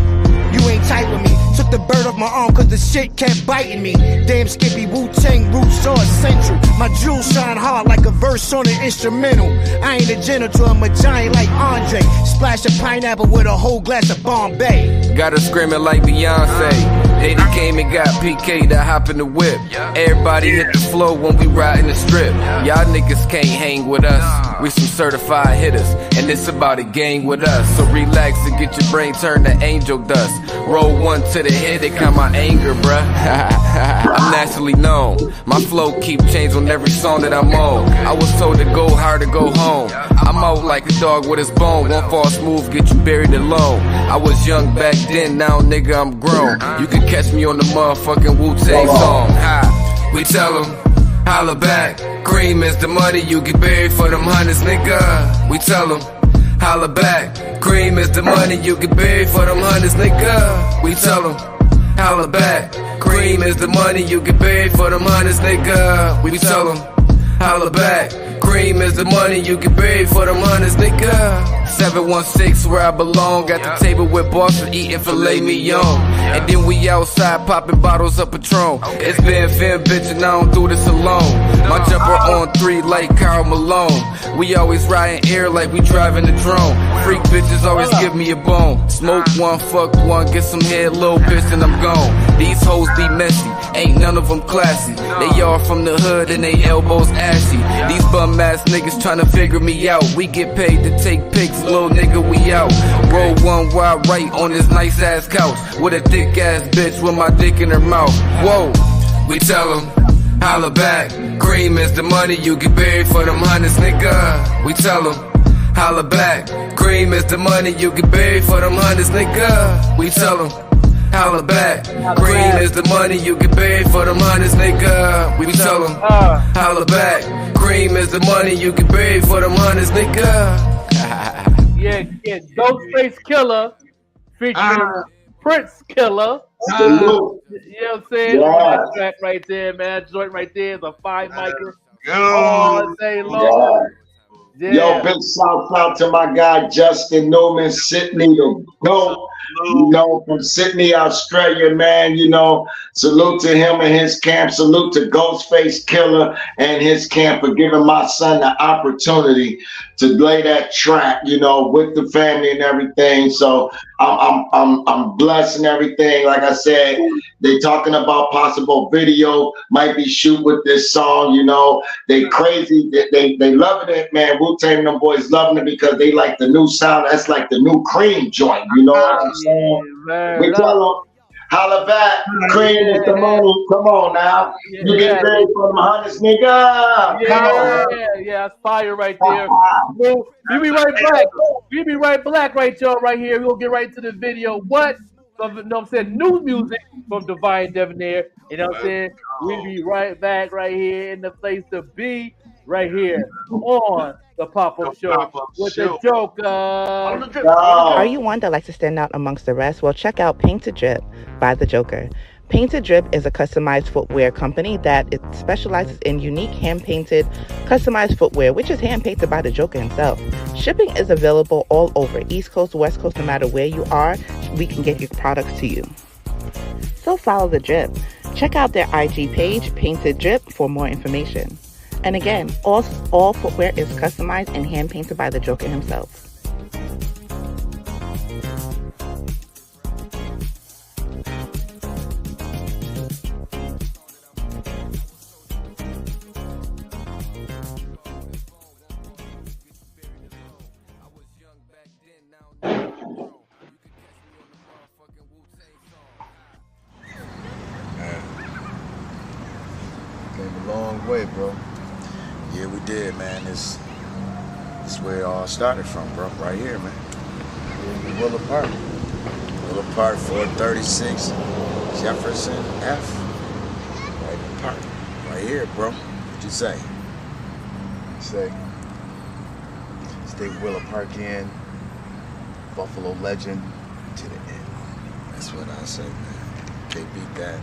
Speaker 10: You ain't tight with me. Took the bird off my arm cause the shit kept biting me. Damn Skippy, Wu-Tang, roots are essential. My jewels shine hard like a verse on an instrumental. I ain't a genital, I'm a giant like Andre. Splash a pineapple with a whole glass of Bombay.
Speaker 11: Got her screaming like Beyonce. They came and got PK to hop in the whip. Everybody hit the floor when we riding the strip. Y'all niggas can't hang with us. We some certified hitters, and it's about a gang with us. So relax and get your brain turned to angel dust. Roll one to the head, they count my anger, bruh. I'm naturally known. My flow keep change on every song that I'm on. I was told to go hard to go home. I'm out like a dog with his bone. One fall smooth, get you buried alone. I was young back then, now nigga I'm grown. You can catch me on the motherfucking Wu-Tang song. Ha, we tell them, holla back. Cream is the money, you get buried for them hundreds, nigga. We tell them, holla back. Cream is the money, you get buried for them hundreds, nigga. We tell them, holla back. Cream is the money, you get buried for them hundreds, nigga. We tell them, holla back. Cream is the money, you get buried for them hundreds, nigga. 716 where I belong. At the table with bosses eating filet mignon. And then we outside popping bottles of Patron. It's been fin bitch and I don't do this alone. My jumper on 3 like Karl Malone. We always riding air like we driving the drone. Freak bitches always give me a bone. Smoke one, fuck one, get some head, little bitch, and I'm gone. These hoes be messy, ain't none of them classy. They all from the hood and they elbows ashy. These bum ass niggas tryna figure me out. We get paid to take pics, little nigga, we out. Roll one wide right on this nice ass couch with a thick ass bitch with my dick in her mouth. Whoa, we tell them, holla back. Cream is the money, you get buried for them hundreds, nigga. We tell them, holla back. Cream is the money, you get buried for them hundreds, nigga. We tell them, holla back. Cream is the money, you get buried for them hundreds, nigga. We tell them, holla back. Cream is the money, you get buried for them hundreds, nigga.
Speaker 7: Yeah, Ghostface Killer featuring Prince Killer. You know what I'm saying? That track right there, man. That joint right there is a 5-micer. All day long. Yeah.
Speaker 2: Yo, big shout out to my guy Justin Newman, Sydney, the GOAT, you know, from Sydney, Australia, man. You know, salute to him and his camp. Salute to Ghostface Killer and his camp for giving my son the opportunity to lay that track, you know, with the family and everything. So I'm blessed and everything. Like I said, they talking about possible video might be shoot with this song. You know, they crazy. They loving it, man. Wu-Tang, them boys loving it because they like the new sound. That's like the new Cream joint. You know what I'm saying? We tell them, Holla back. Cream with the money. Come on now. You get paid for them hundreds, nigga. Come on.
Speaker 7: Yeah, that's fire right there. Well, we be right back. We be right back right y'all right here. We'll get right into the video. What? You know what I'm saying? New music from Divine Debonair. You know what I'm saying? We'll be right back right here in the place to be right here on the Pop-Up Show with the Joker.
Speaker 12: Are you one that likes to stand out amongst the rest? Well, check out Painted Drip by the Joker. Painted Drip is a customized footwear company that it specializes in unique hand-painted, customized footwear, which is hand-painted by the Joker himself. Shipping is available all over, East Coast, West Coast, no matter where you are, we can get your products to you. So follow the drip. Check out their IG page, Painted Drip, for more information. And again, all footwear is customized and hand-painted by the Joker himself.
Speaker 13: Came a long way, bro. Yeah, we did, man. This is where it all started from, bro. Right here, man. In Willow Park. Willow Park, 436 Jefferson F. Right in the park. Right here, bro. What'd you say?
Speaker 14: Say, stay Willow Park in, Buffalo legend to the end.
Speaker 13: That's what I say, man. Can't beat that.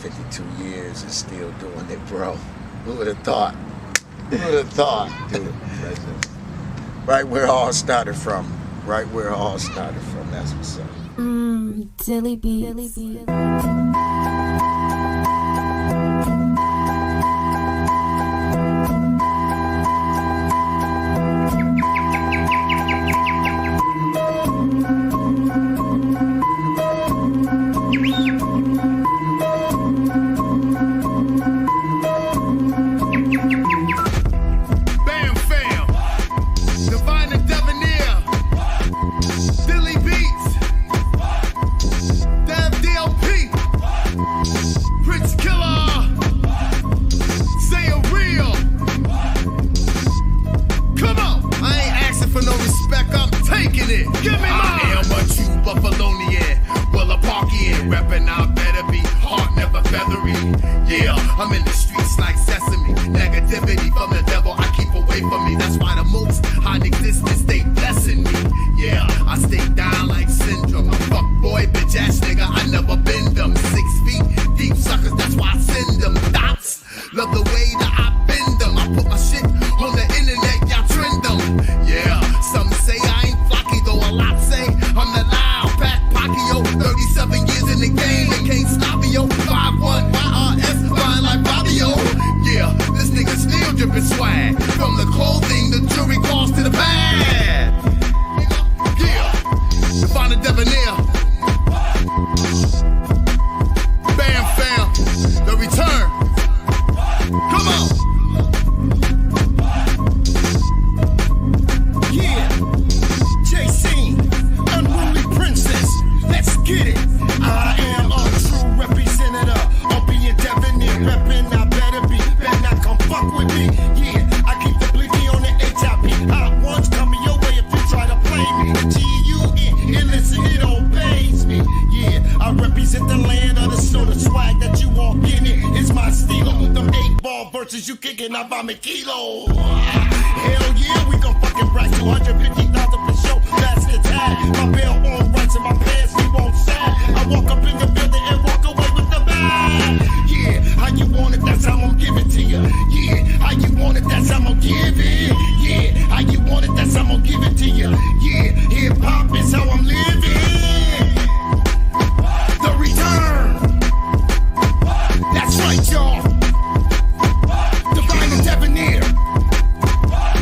Speaker 13: 52 years and still doing it, bro. Who would have thought? Who would have thought?
Speaker 14: Dude, legend.
Speaker 13: Right where it all started from. Right where it all started from. That's what's up.
Speaker 15: Dilly Beats.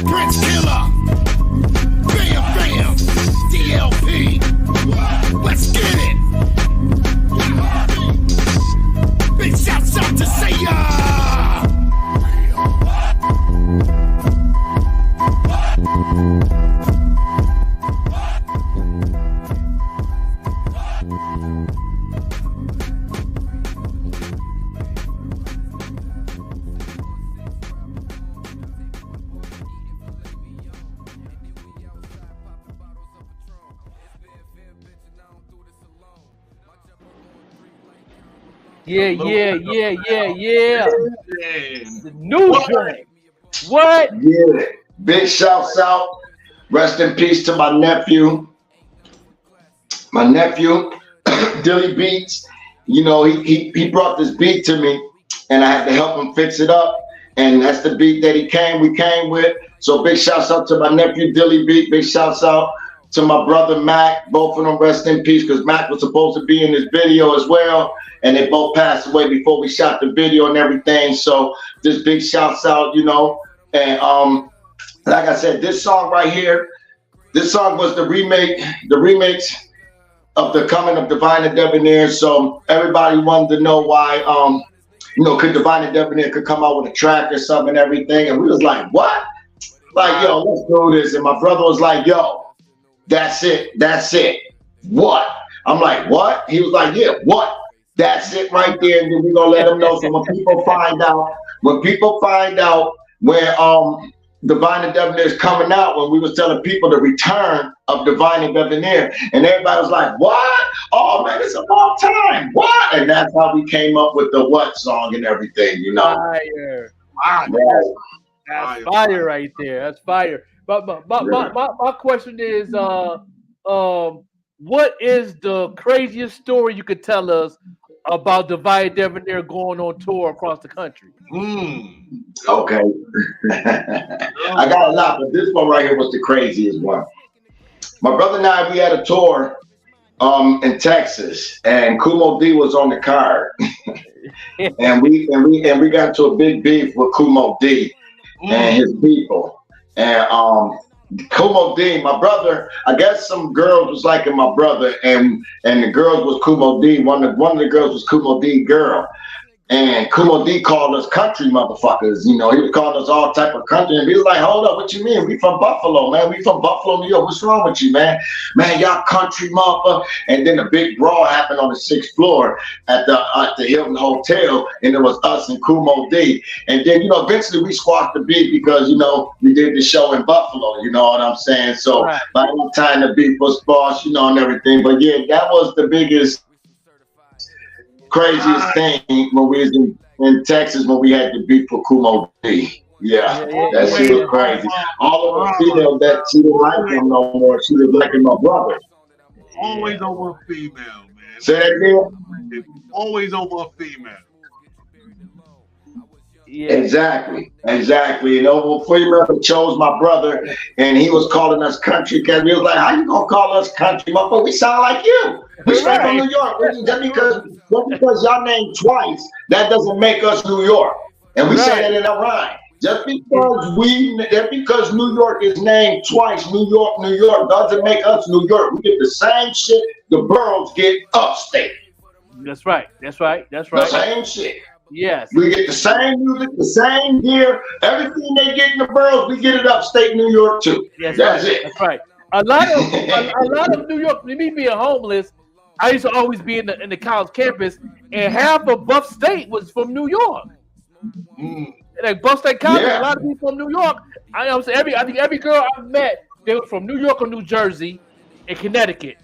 Speaker 9: Prince Killer.
Speaker 7: Yeah. The new
Speaker 1: What?
Speaker 7: joint. What?
Speaker 2: Yeah. Big shouts out. Rest in peace to my nephew. My nephew, Dilly Beats. You know, he brought this beat to me, and I had to help him fix it up. And that's the beat that we came with. So big shouts out to my nephew Dilly Beat. Big shouts out to my brother Mac. Both of them rest in peace, because Mac was supposed to be in this video as well. And they both passed away before we shot the video and everything. So just big shouts out, you know. And like I said, this song right here, this song was the remix of the Coming of Divine and Debonair. So everybody wanted to know why you know, could Divine and Debonair could come out with a track or something and everything. And we was like, what? Like, yo, let's do this. And my brother was like, yo, that's it. What? I'm like, what? He was like, yeah, what? That's it right there. And then we're gonna let them know. So when people find out where Divine and Debonair is coming out, when we was telling people the return of Divine and Debonair, and everybody was like, what? Oh man, it's a long time. What? And that's how we came up with the What song and everything, you know.
Speaker 7: Fire. That's fire right there. That's fire. But my question is, what is the craziest story you could tell us about Divine and Debonair going on tour across the country?
Speaker 2: Okay. I got a lot, but this one right here was the craziest one. My brother and I, we had a tour in Texas, and Kumo D was on the card. and we got into a big beef with Kumo D and his people. And Kumo D, my brother, I guess some girls was liking my brother, and the girls was Kumo D. One of the girls was Kumo D girl. And Kumo D called us country motherfuckers. You know, he was calling us all type of country. And he was like, hold up, what you mean? We from Buffalo, man. We from Buffalo, New York. What's wrong with you, man? Man, y'all country motherfucker. And then a big brawl happened on the 6th floor at the Hilton Hotel. And it was us and Kumo D. And then, you know, eventually we squashed the beef because, you know, we did the show in Buffalo. You know what I'm saying? So by the time the beef was squashed, you know, and everything. But yeah, that was the biggest, craziest thing when we was in Texas, when we had to beat for Kumo D. Yeah, that shit was crazy. All of the females that she didn't like him no more, she was liking my brother.
Speaker 1: Always over a female, man.
Speaker 2: Say that again?
Speaker 1: Always over a female.
Speaker 2: Yeah. Exactly. And over female chose my brother, and he was calling us country because we was like, how you gonna call us country, motherfucker? We sound like you. We straight from New York. Just because y'all named twice, that doesn't make us New York. And we say that in a rhyme. Just because New York is named twice, New York doesn't make us New York. We get the same shit the boroughs get upstate.
Speaker 7: That's right.
Speaker 2: The same shit.
Speaker 7: Yes.
Speaker 2: We get the same music, the same gear, everything they get in the boroughs, we get it upstate New York too.
Speaker 7: Yes,
Speaker 2: that's it.
Speaker 7: That's right. A lot of New York, me being homeless, I used to always be in the college campus, and half of Buff State was from New York. Like Buff State College, a lot of people from New York. I think every girl I've met, they were from New York or New Jersey and Connecticut.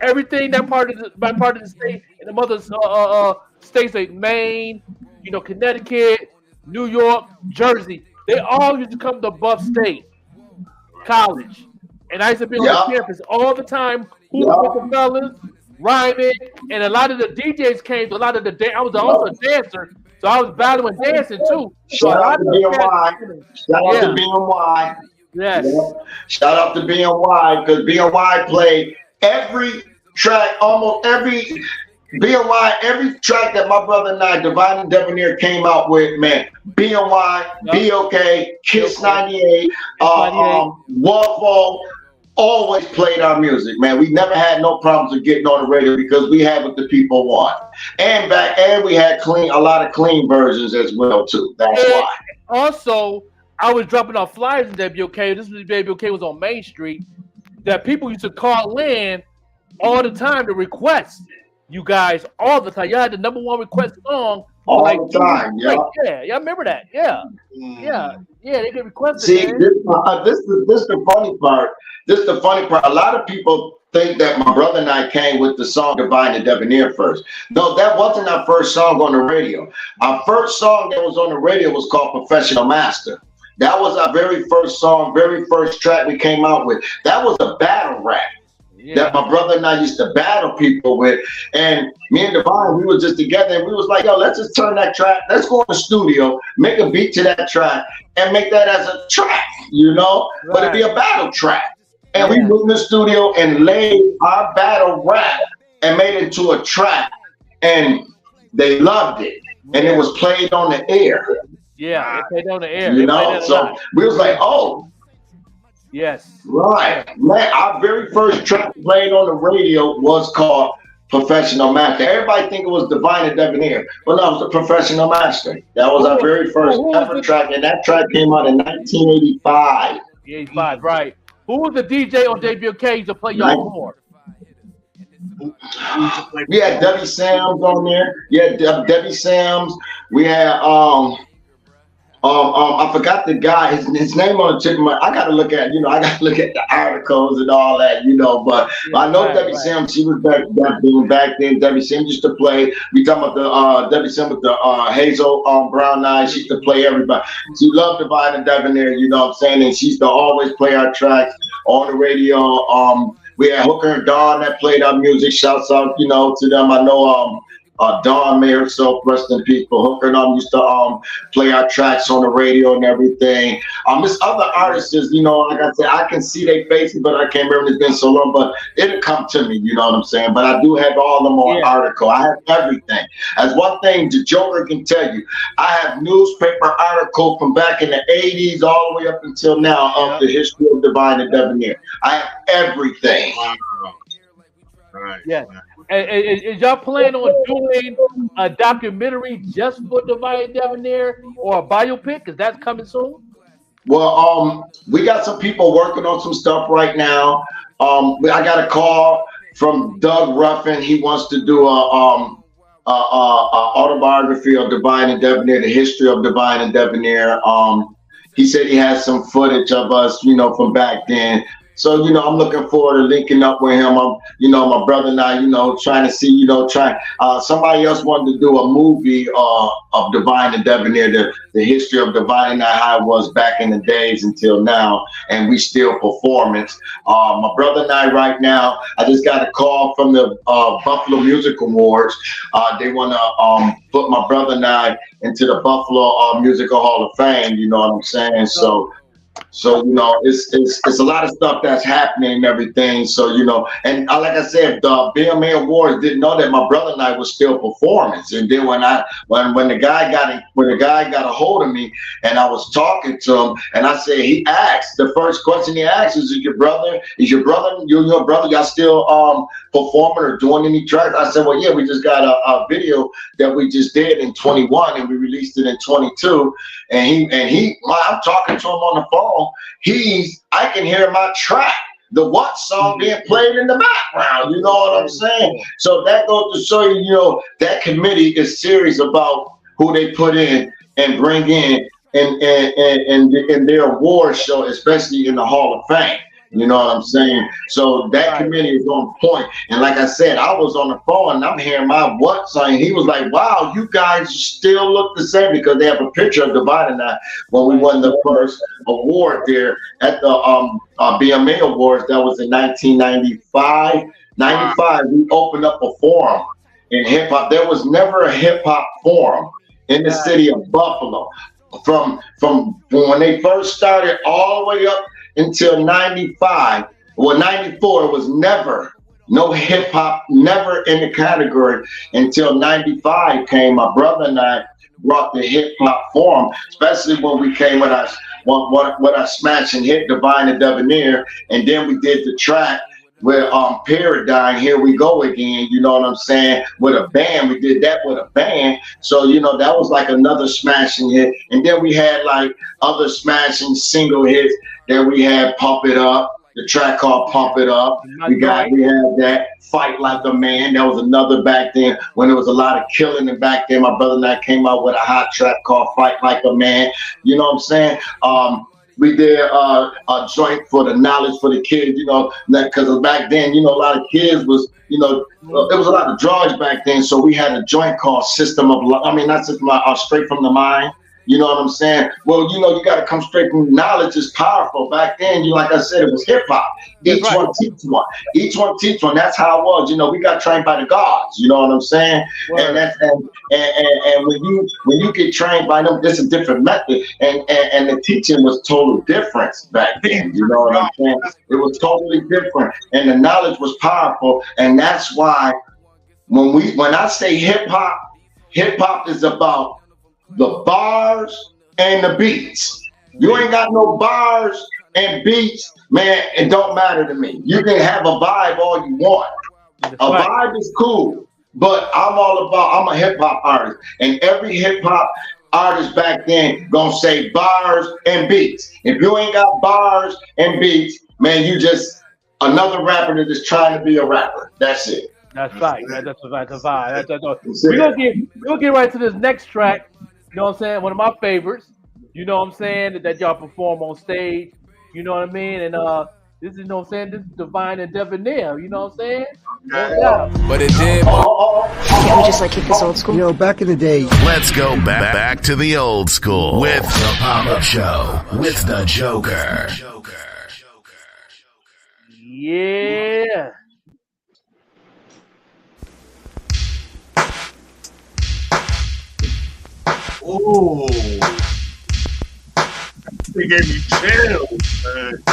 Speaker 7: Everything that part of the state and the mother states like Maine, you know, Connecticut, New York, Jersey, they all used to come to Buff State College. And I used to be on the campus all the time, hooping with the fellas, rhyming, and a lot of the DJs came to a lot of the I was also a dancer, so I was battling dancing too.
Speaker 2: Shout out to BNY. Shout out to BNY.
Speaker 7: Yes.
Speaker 2: Shout out to BNY, because BNY played every track, almost every BNY, every track that my brother and I, Divine and Debonair, came out with, man. BNY, BOK, Kiss 98, Waffle, always played our music, man. We never had no problems with getting on the radio because we had what the people want. And we had a lot of clean versions as well too. That's why.
Speaker 7: Also, I was dropping off flyers in WOK. This was WOK was on Main Street. That people used to call in all the time to request you guys all the time. Y'all had the #1 request song
Speaker 2: all the time.
Speaker 7: Yeah, y'all remember that? Yeah, they could request it.
Speaker 2: See, this is the funny part. A lot of people think that my brother and I came with the song Divine and Debonair first. No, that wasn't our first song on the radio. Our first song that was on the radio was called Professional Master. That was our very first song, very first track we came out with. That was a battle rap that my brother and I used to battle people with. And me and Divine, we were just together and we was like, yo, let's just turn that track. Let's go in the studio, make a beat to that track and make that as a track, you know, but it'd be a battle track. And we moved in the studio and laid our battle rap and made it into a track, and they loved it, and it was played on the air.
Speaker 7: Yeah, they played on the air.
Speaker 2: You know, so we was like, oh,
Speaker 7: yes,
Speaker 2: right, man. Our very first track played on the radio was called Professional Master. Everybody think it was Divine and Debonair, but no, it was the Professional Master. That was our very first ever track, and that track came out in 1985.
Speaker 7: 85, right. Who was the DJ on JBLK to play y'all more?
Speaker 2: We had Debbie Sams on there. Yeah, Debbie Sams. We had I forgot the guy. His name on the tip of my. I gotta look at the articles and all that, you know. But I know Debbie Sams. She was back then. Debbie Sams used to play. We talking about the Debbie Sams with the Hazel brown eyes. She used to play everybody. She loved Divine and Debonair, you know what I'm saying? And she used to always play our tracks on the radio. We had Hooker and Dawn that played our music. Shouts out, you know, to them. I know Dawn may herself, rest in peace, but Hooker and I used to play our tracks on the radio and everything. There's other artists, you know, like I said, I can see their faces, but I can't remember. It's been so long, but it'll come to me, you know what I'm saying? But I do have all of them on article. I have everything. As one thing the Joker can tell you, I have newspaper article from back in the 80s all the way up until now of the history of Divine and Debonair. I have everything.
Speaker 7: Right. Yeah. Is y'all planning on doing a documentary just for Divine and Debonair or a biopic? Because that's coming soon.
Speaker 2: Well, we got some people working on some stuff right now. I got a call from Doug Ruffin. He wants to do a autobiography of Divine and Debonair, the history of Divine and Debonair. He said he has some footage of us, you know, from back then. So, you know, I'm looking forward to linking up with him. You know, my brother and I, you know, trying to see, you know, somebody else wanted to do a movie of Divine and Debonair, the history of Divine and how it was back in the days until now, and we still performance. My brother and I right now, I just got a call from the Buffalo Music Awards. They want to put my brother and I into the Buffalo Musical Hall of Fame, you know what I'm saying? So you know, it's a lot of stuff that's happening and everything. So you know, and like I said, the BMA Awards didn't know that my brother and I was still performance. And then when the guy got a hold of me and I was talking to him, and I said, he asked, the first question he asked is your brother, your brother, y'all still performing or doing any tracks? I said, well, yeah, we just got a video that we just did in 21 and we released it in 22. And I'm talking to him on the phone. I can hear my track, the what song being played in the background. You know what I'm saying? So that goes to show you, you know, that committee is serious about who they put in and bring in and their award show, especially in the Hall of Fame. You know what I'm saying? So that committee is on point. And like I said, I was on the phone and I'm hearing my what song. He was like, wow, you guys still look the same, because they have a picture of Divine and I when we won the first award there at the BMA Awards. That was in 1995. 95, we opened up a forum in hip hop. There was never a hip hop forum in the city of Buffalo. From when they first started all the way up until 95, well, 94, it was never, no hip hop, never in the category until 95 came. My brother and I brought the hip hop forum, especially when we came with our smash and hit Divine and Debonair, and then we did the track with Paradigm, Here We Go Again, you know what I'm saying, with a band. We did that with a band. So, you know, that was like another smashing hit. And then we had like other smashing single hits. Then we had Pump It Up, the track called Pump It Up. We had that Fight Like a Man. That was another back then when there was a lot of killing. And back then, my brother and I came out with a hot track called Fight Like a Man. You know what I'm saying? We did a joint for the knowledge for the kids, you know, because back then, you know, a lot of kids was, you know, there was a lot of drugs back then. So we had a joint called System of, not System of, Straight from the Mind. You know what I'm saying? Well, you know, you got to come straight from knowledge is powerful. Back then, like I said, it was hip hop. Each one teach one. Each one teach one. That's how it was. You know, we got trained by the gods. You know what I'm saying? And that's and when you get trained by them, it's a different method. And the teaching was total difference back then. You know what I'm saying? It was totally different, and the knowledge was powerful. And that's why when I say hip hop is about the bars and the beats. You ain't got no bars and beats, man, it don't matter to me. You can have a vibe all you want. Vibe is cool, but I'm a hip hop artist, and every hip hop artist back then gonna say bars and beats. If you ain't got bars and beats, man, you just another rapper that is trying to be a rapper. That's it.
Speaker 7: That's right. That's a vibe. We're gonna get right to this next track. You know what I'm saying? One of my favorites. You know what I'm saying? That y'all perform on stage. You know what I mean? And this is, you know what I'm saying? This is Divine and Debonair. You know what I'm saying? No doubt.
Speaker 11: But it did.
Speaker 8: Can't we just like keep this old school?
Speaker 10: You know, back in the day.
Speaker 3: Let's go back to the old school with the Pop-Up Show with the Joker.
Speaker 7: Yeah.
Speaker 1: Oh, they gave me chills, man.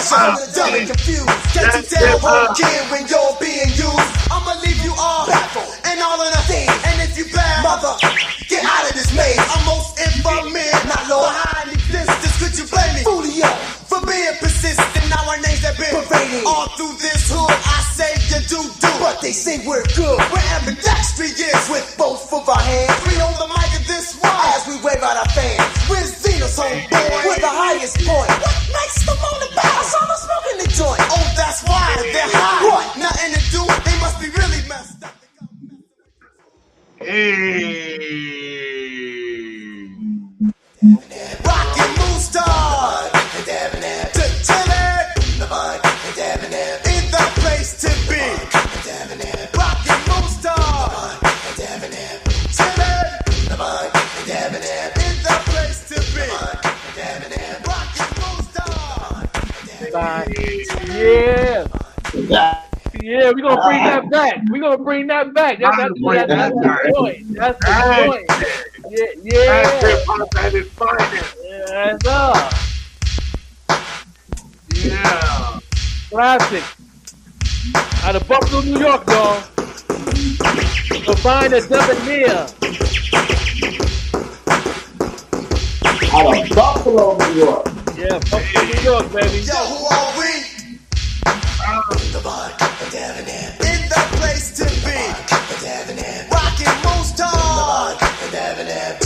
Speaker 9: pressure from the dumb and confused. Can't you tell home kid when you're being used? I'ma leave you all baffled and all in a thing. And if you bad, mother, get out of this maze. I'm most infamous, not low behind existence. Could you blame me? Foolio, for being persistent. Now our names have been pervading all through this hood. I say you do, but they say we're good. We're ambidextrous with both of our hands. We hold the mic in this one as we wave out our fans. We're Xenos homeboy with the highest point. What makes them on the bow? I saw them smoking the joint. Oh, that's why they're high. What? Nothing to do. They must be really messed up.
Speaker 1: Hey.
Speaker 9: Rockin' Moon Star. In the place to be. Rockin' Moon Star. In the place to be. Rockin' Moon Star.
Speaker 7: Yeah, we're gonna bring that back. We're gonna bring that back. That's the point. That's the point. Yeah. That's up.
Speaker 1: Yeah.
Speaker 7: Classic. Out of Buffalo, New York, y'all. You'll find a debonair.
Speaker 2: Out of Buffalo, New York.
Speaker 7: Yeah, Buffalo, New York, baby.
Speaker 9: Yo, who are we? In the place to be. Rockin' Moon Star. Chillin'.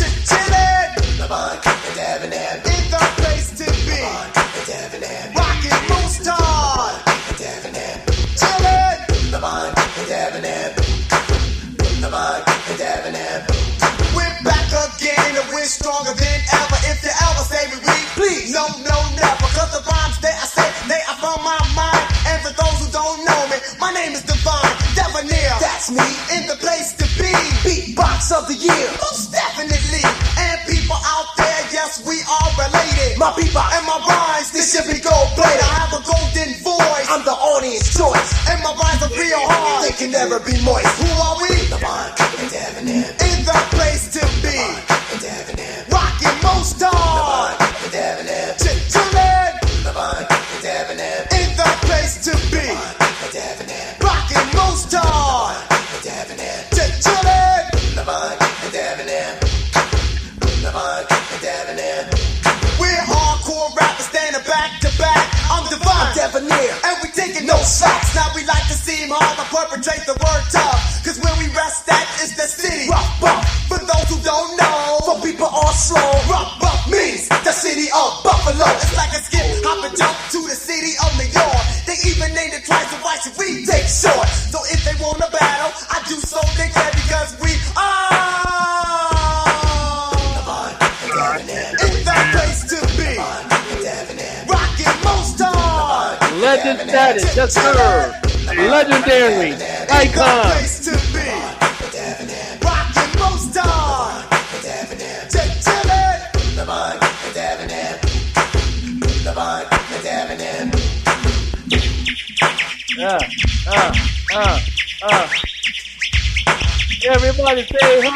Speaker 9: In the place to be. Rockin' Moon Star. Chillin'. We're back again and we're stronger than ever. If you ever say we weak, please. No, never. Cause the rhymes that I say, they are from my mind. And for those who don't know me, my name is Divine Debonair. That's me in the place to be. Beatbox of the year, most definitely. And people out there, yes, we are related. My beatbox and my rhymes, this should be gold plated. I have a golden voice, I'm the audience choice. And my rhymes are real hard, they can never be moist. Who are we? Divine Debonair. In the place to be. Rockin' Moon Star. Chillin'. In the place to be. Rockin' Moon Star. Chillin'. We're hardcore rappers standing back to back. I'm Divine Debonair, and we taking no slacks. Now we like to seem hard to perpetrate the word tough. Cause where we rest at is the city. Rough bump, for those who don't know. For people all slow, rough bump means the city of Buffalo. It's like a skip, hop and jump to the city of New York. They even named it twice, so why should we take short? So if they want a battle, I do so they can because we are in the place to be. Rockin' Moon Star.
Speaker 7: Legend status, yes sir. Legendary icon.
Speaker 9: Rockin' Moon Star. Chillin'.
Speaker 7: Everybody say ho.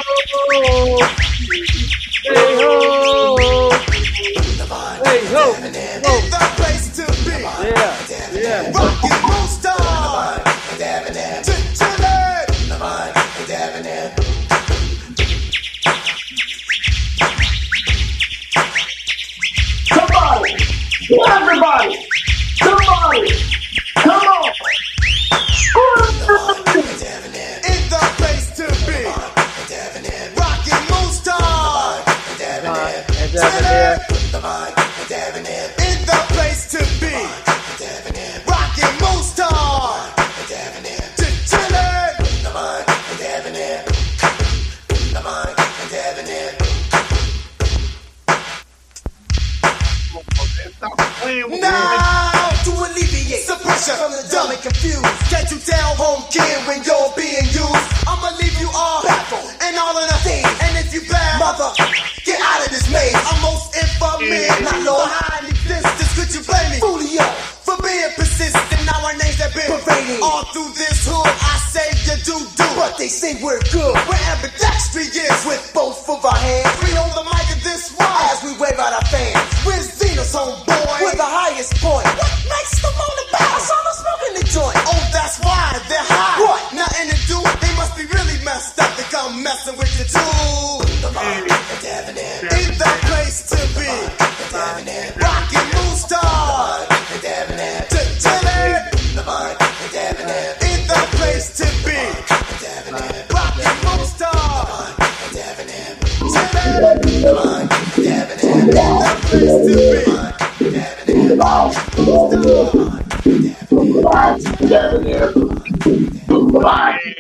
Speaker 7: Say ho. Hey ho.
Speaker 9: In the place to be.
Speaker 7: Yeah.
Speaker 9: Rockin' Moon Star. Chillin'.
Speaker 2: Somebody, everybody, somebody, come on.
Speaker 9: In the place to be. Rockin' Moon Star. Chillin'. In the place to be. Rockin' Moon Star. Chillin'. Now to alleviate suppression from the dumb and confused. Can't you tell home kid when you're being used? I'ma leave you all baffled and all in a thing. And if you bad, mother, get out of this maze. I'm most infamous, not low behind existence. Could you blame me? Foolio, for being persistent. Now our names have been pervading all through this hood. I say you do, but they say we're good. We're ambidextrous with both of our hands. We hold the mic in this one as we wave out our fans. We're Xenos homeboy with the highest point. What makes messing with you too. In the place to be. Rockin' Moose Dog. To Chile. In the place to be. Rockin' Moose Dog. Chile. In the place to be.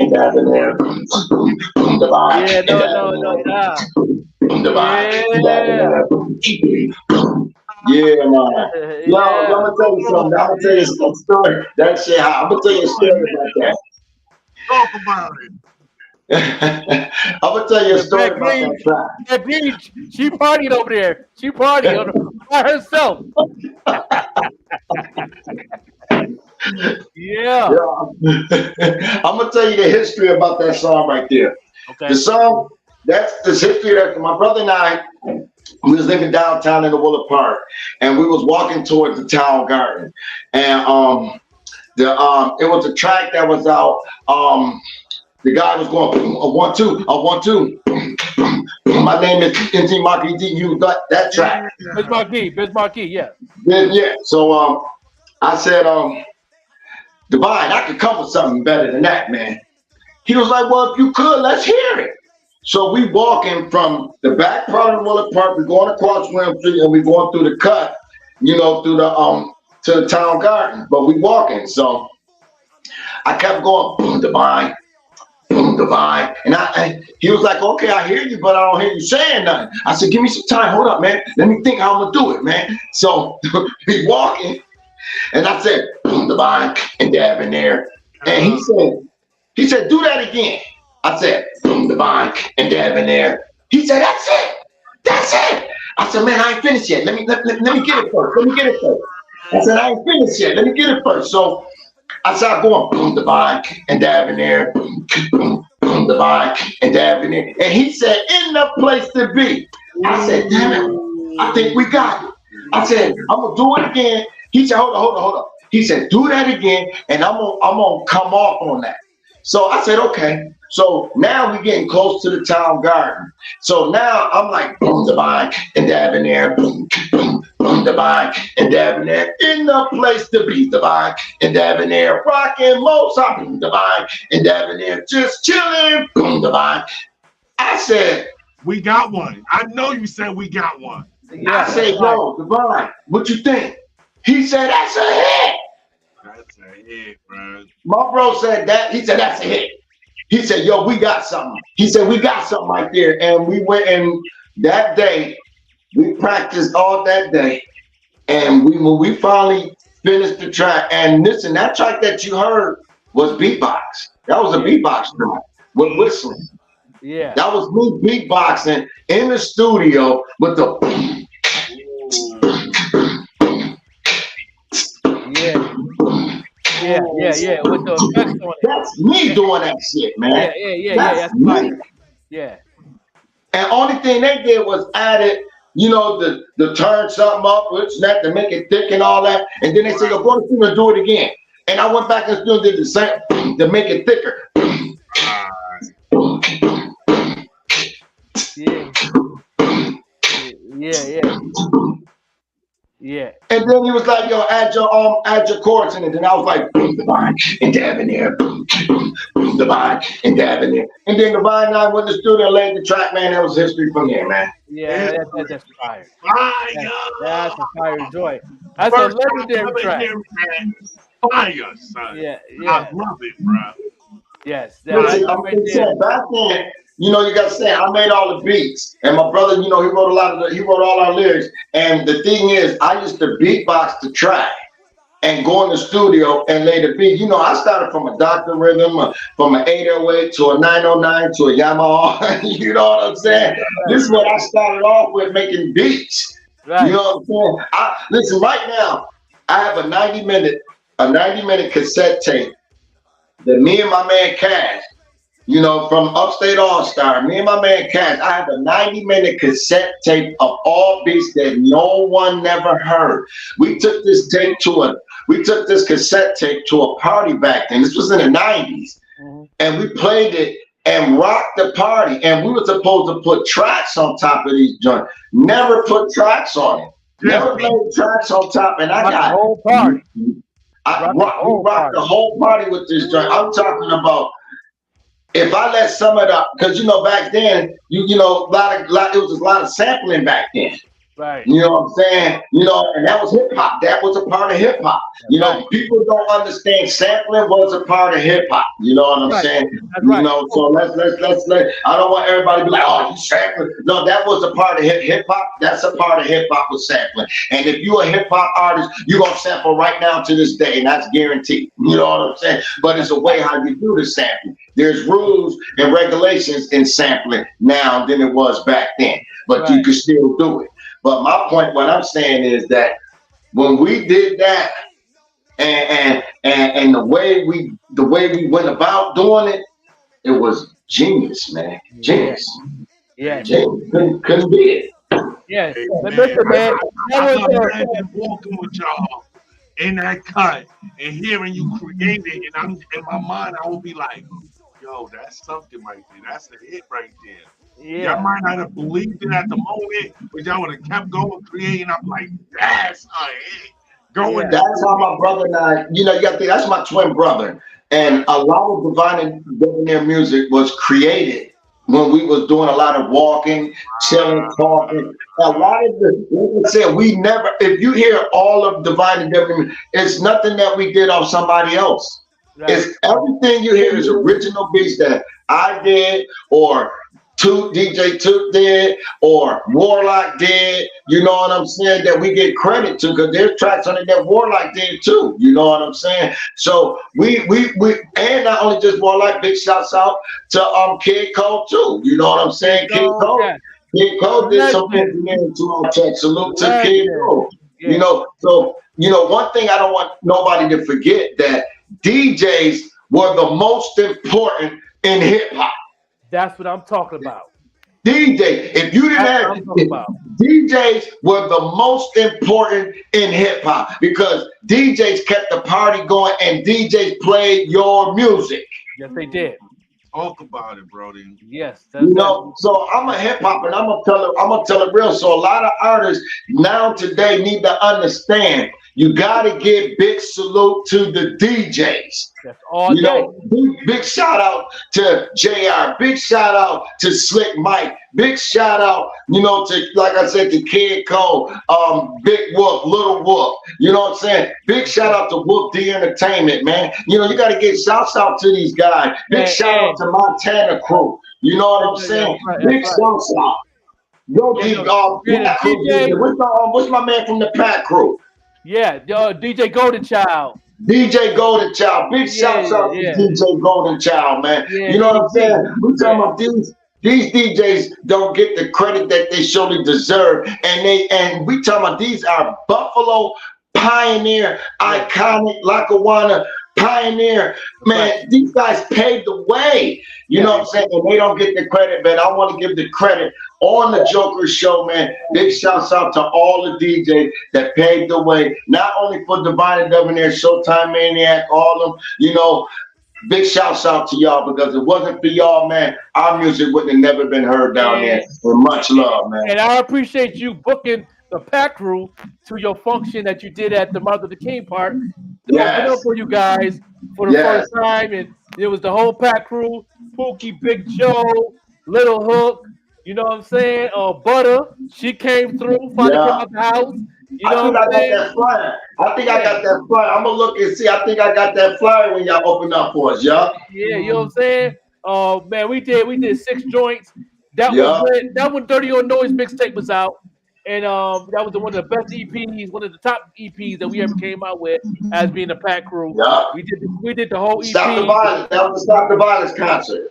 Speaker 7: Yeah, no.
Speaker 2: Yeah, man. Yo, I'm gonna tell you something. I'm gonna tell you a story. That shit, I'm gonna tell you a story about that.
Speaker 1: Talk about it.
Speaker 2: I'm gonna tell you a story about that track.
Speaker 7: That beach, she partied over there. She partied by herself. Yeah.
Speaker 2: I'm gonna tell you the history about that song right there.
Speaker 7: Okay.
Speaker 2: The song, that's the history that my brother and I, we was living downtown in the Willard Park, and we was walking towards the town garden, and it was a track that was out. The guy was going a 1-2, a 1-2. My name is NT Marquis. You got that track?
Speaker 7: Biz Marquis, yeah.
Speaker 2: Yeah. So I said, Divine, I could come with something better than that, man. He was like, well, if you could, let's hear it. So we walking from the back part of the Willard Park, we're going across William Street, and we're going through the cut, through the to the town garden. But we walking, so I kept going, boom, Divine, boom, Divine. And he was like, okay, I hear you, but I don't hear you saying nothing. I said, give me some time, hold up, man. Let me think how I'm gonna do it, man. So we walking, and I said, boom, Divine, and Debonair. And he said, do that again. I said, boom, Divine, and Debonair. He said, that's it. I said, man, I ain't finished yet. Let me get it first. I said, I ain't finished yet. Let me get it first. So I started going, boom, Divine, and Debonair, boom, boom, Divine, and Debonair. And he said, in the place to be. I said, damn it, I think we got it. I said, I'm gonna do it again. He said, hold up. He said, do that again, and I'm gonna come off on that. So I said, okay. So now we're getting close to the town garden. So now I'm like, boom, Divine, and Debonair, boom, boom, boom, Divine, and Debonair, in the place to be, Divine, and Debonair, rockin' Mozart, boom, Divine, and Debonair, just chilling, boom, Divine. I said,
Speaker 1: we got one. I know you said we got one.
Speaker 2: Yeah, I said, yo, Divine, what you think? He said, that's a hit.
Speaker 1: That's a hit, bro.
Speaker 2: My bro said that. He said, that's a hit. He said, yo, we got something. He said, we got something right there. And we went, and that day, we practiced all that day. And when we finally finished the track, and listen, that track that you heard was beatbox. That was a beatbox track with whistling.
Speaker 7: Yeah.
Speaker 2: That was me beatboxing in the studio with the
Speaker 7: Yeah, with the effects on it.
Speaker 2: That's me doing that shit, man.
Speaker 7: That's me. Yeah.
Speaker 2: And only thing they did was added, the turn something up, which that to make it thick and all that. And then they said, go to the studio and do it again. And I went back and still did the same to make it thicker.
Speaker 7: Yeah.
Speaker 2: And then he was like, yo, add your chords in it. And I was like, boom, Divine, and Debonair, boom, boom, Divine, and Debonair. And then Divine and I went to the studio and laid the track, man. That was history from there, man.
Speaker 7: Yeah, that's fire. That's a fire joy. That's a legendary track.
Speaker 1: Fire, son.
Speaker 7: Yeah.
Speaker 1: I love it, bro.
Speaker 7: Yes.
Speaker 2: Listen, back then, you gotta say, I made all the beats, and my brother, he wrote all our lyrics. And the thing is, I used to beatbox the track and go in the studio and lay the beat. I started from a Dr. Rhythm, from an 808 to a 909 to a Yamaha. You know what I'm saying? This is what I started off with, making beats. Right. You know what I'm saying? Listen, right now, I have a 90-minute cassette tape that me and my man Cash, from Upstate All-Star, me and my man Cash, I have a 90-minute cassette tape of all beats that no one never heard. We took this cassette tape to a party back then. This was in the 90s. Mm-hmm. And we played it, and rock the party. And we were supposed to put tracks on top of these joints. Never put tracks on it. Never laid tracks on top. And I got
Speaker 7: the whole party.
Speaker 2: we rocked the whole party with this joint. I'm talking about if I let some of the, because back then, you know, it was a lot of sampling back then.
Speaker 7: Right.
Speaker 2: You know what I'm saying? And that was hip hop. That was a part of hip hop. People don't understand sampling was a part of hip hop. You know what I'm saying?
Speaker 7: Right.
Speaker 2: So let's I don't want everybody to be like, oh, you sampling. No, that was a part of hip hop. That's a part of hip hop was sampling. And if you're a hip hop artist, you're gonna sample right now to this day, and that's guaranteed. You know what I'm saying? But it's a way how you do the sampling. There's rules and regulations in sampling now than it was back then. But you can still do it. But my point, what I'm saying is that when we did that, and the way we went about doing it, it was genius, man. Genius.
Speaker 7: Yeah.
Speaker 2: Genius. Couldn't beat it.
Speaker 7: Yeah. But listen, man.
Speaker 1: I imagine walking with y'all in that cut and hearing you create it, and I'm in my mind, I will be like, yo, that's something right there. That's a hit right there.
Speaker 7: Yeah.
Speaker 1: Y'all might not have believed it at the moment, but y'all would have kept going, creating. I'm like, that's a hit. Going.
Speaker 2: That's how my brother and I, you got to think, that's my twin brother. And a lot of Divine and Debonair music was created when we was doing a lot of walking, chilling, talking. A lot of like I said, we never, if you hear all of Divine and Debonair, it's nothing that we did off somebody else. Right. It's everything you hear is original beats that I did, or DJ Toot did, or Warlock did, you know what I'm saying, that we get credit to, because there's tracks on it that Warlock did too, you know what I'm saying? So we and not only just Warlock, big shouts out to Kid Cole too, you know what I'm saying? Kid Cole. Yeah. Kid Cole did some engineering to our track. Salute to Kid Cole. Yeah. So one thing I don't want nobody to forget, that DJs were the most important in hip hop.
Speaker 7: That's what I'm talking about.
Speaker 2: DJ, if you didn't have DJs were the most important in hip hop, because DJs kept the party going and DJs played your music.
Speaker 7: Yes, they did.
Speaker 1: Talk about it, Brody.
Speaker 7: Yes.
Speaker 2: So I'm a hip hop, and I'm gonna tell it real. So a lot of artists now today need to understand, you gotta give big salute to the DJs.
Speaker 7: That's all day.
Speaker 2: Big shout out to JR. Big shout out to Slick Mike. Big shout out, to, like I said, to Kid Cole, Big Whoop, Little Whoop. You know what I'm saying? Big shout out to Whoop D Entertainment, man. You got to give shouts out to these guys. Big shout out to Montana Crew. You know what I'm saying? Big shouts out. What's my man from the Pack Crew?
Speaker 7: Yeah, DJ Golden Child.
Speaker 2: DJ Golden Child. Big shouts out to DJ Golden Child, man.
Speaker 7: Yeah,
Speaker 2: you know what I'm saying? We talking about these DJs don't get the credit that they surely deserve. And we talking about, these are Buffalo pioneer, iconic, Lackawanna pioneer. Man, these guys paved the way. You know what I'm saying? And they don't get the credit, man. I want to give the credit on the Joker Show, man. Big shouts out to all the DJs that paved the way, not only for Divine and Debonair, Showtime Maniac, all of them, big shouts out to y'all, because if it wasn't for y'all, man, our music wouldn't have never been heard down there. With much love, man.
Speaker 7: And I appreciate you booking the Pack Crew to your function that you did at the Martin Luther King Park. Open up for you guys for the first time, and it was the whole Pack Crew: Pookie, Big Joe, Little Hook. You know what I'm saying? Butter, she came through, finally came out the house. You know what I'm saying?
Speaker 2: I got that flyer. I'm gonna look and see. I think I got that flyer when y'all open up for us, y'all.
Speaker 7: Yeah, you know what I'm saying? Man, we did 6 joints. That when Dirty or Noise mixtape was out. And that was one of the best EPs, one of the top EPs that we ever came out with as being the Pack Crew.
Speaker 2: Yeah.
Speaker 7: We did the whole EP.
Speaker 2: Stop the Violence. That was the Stop the Violence concert.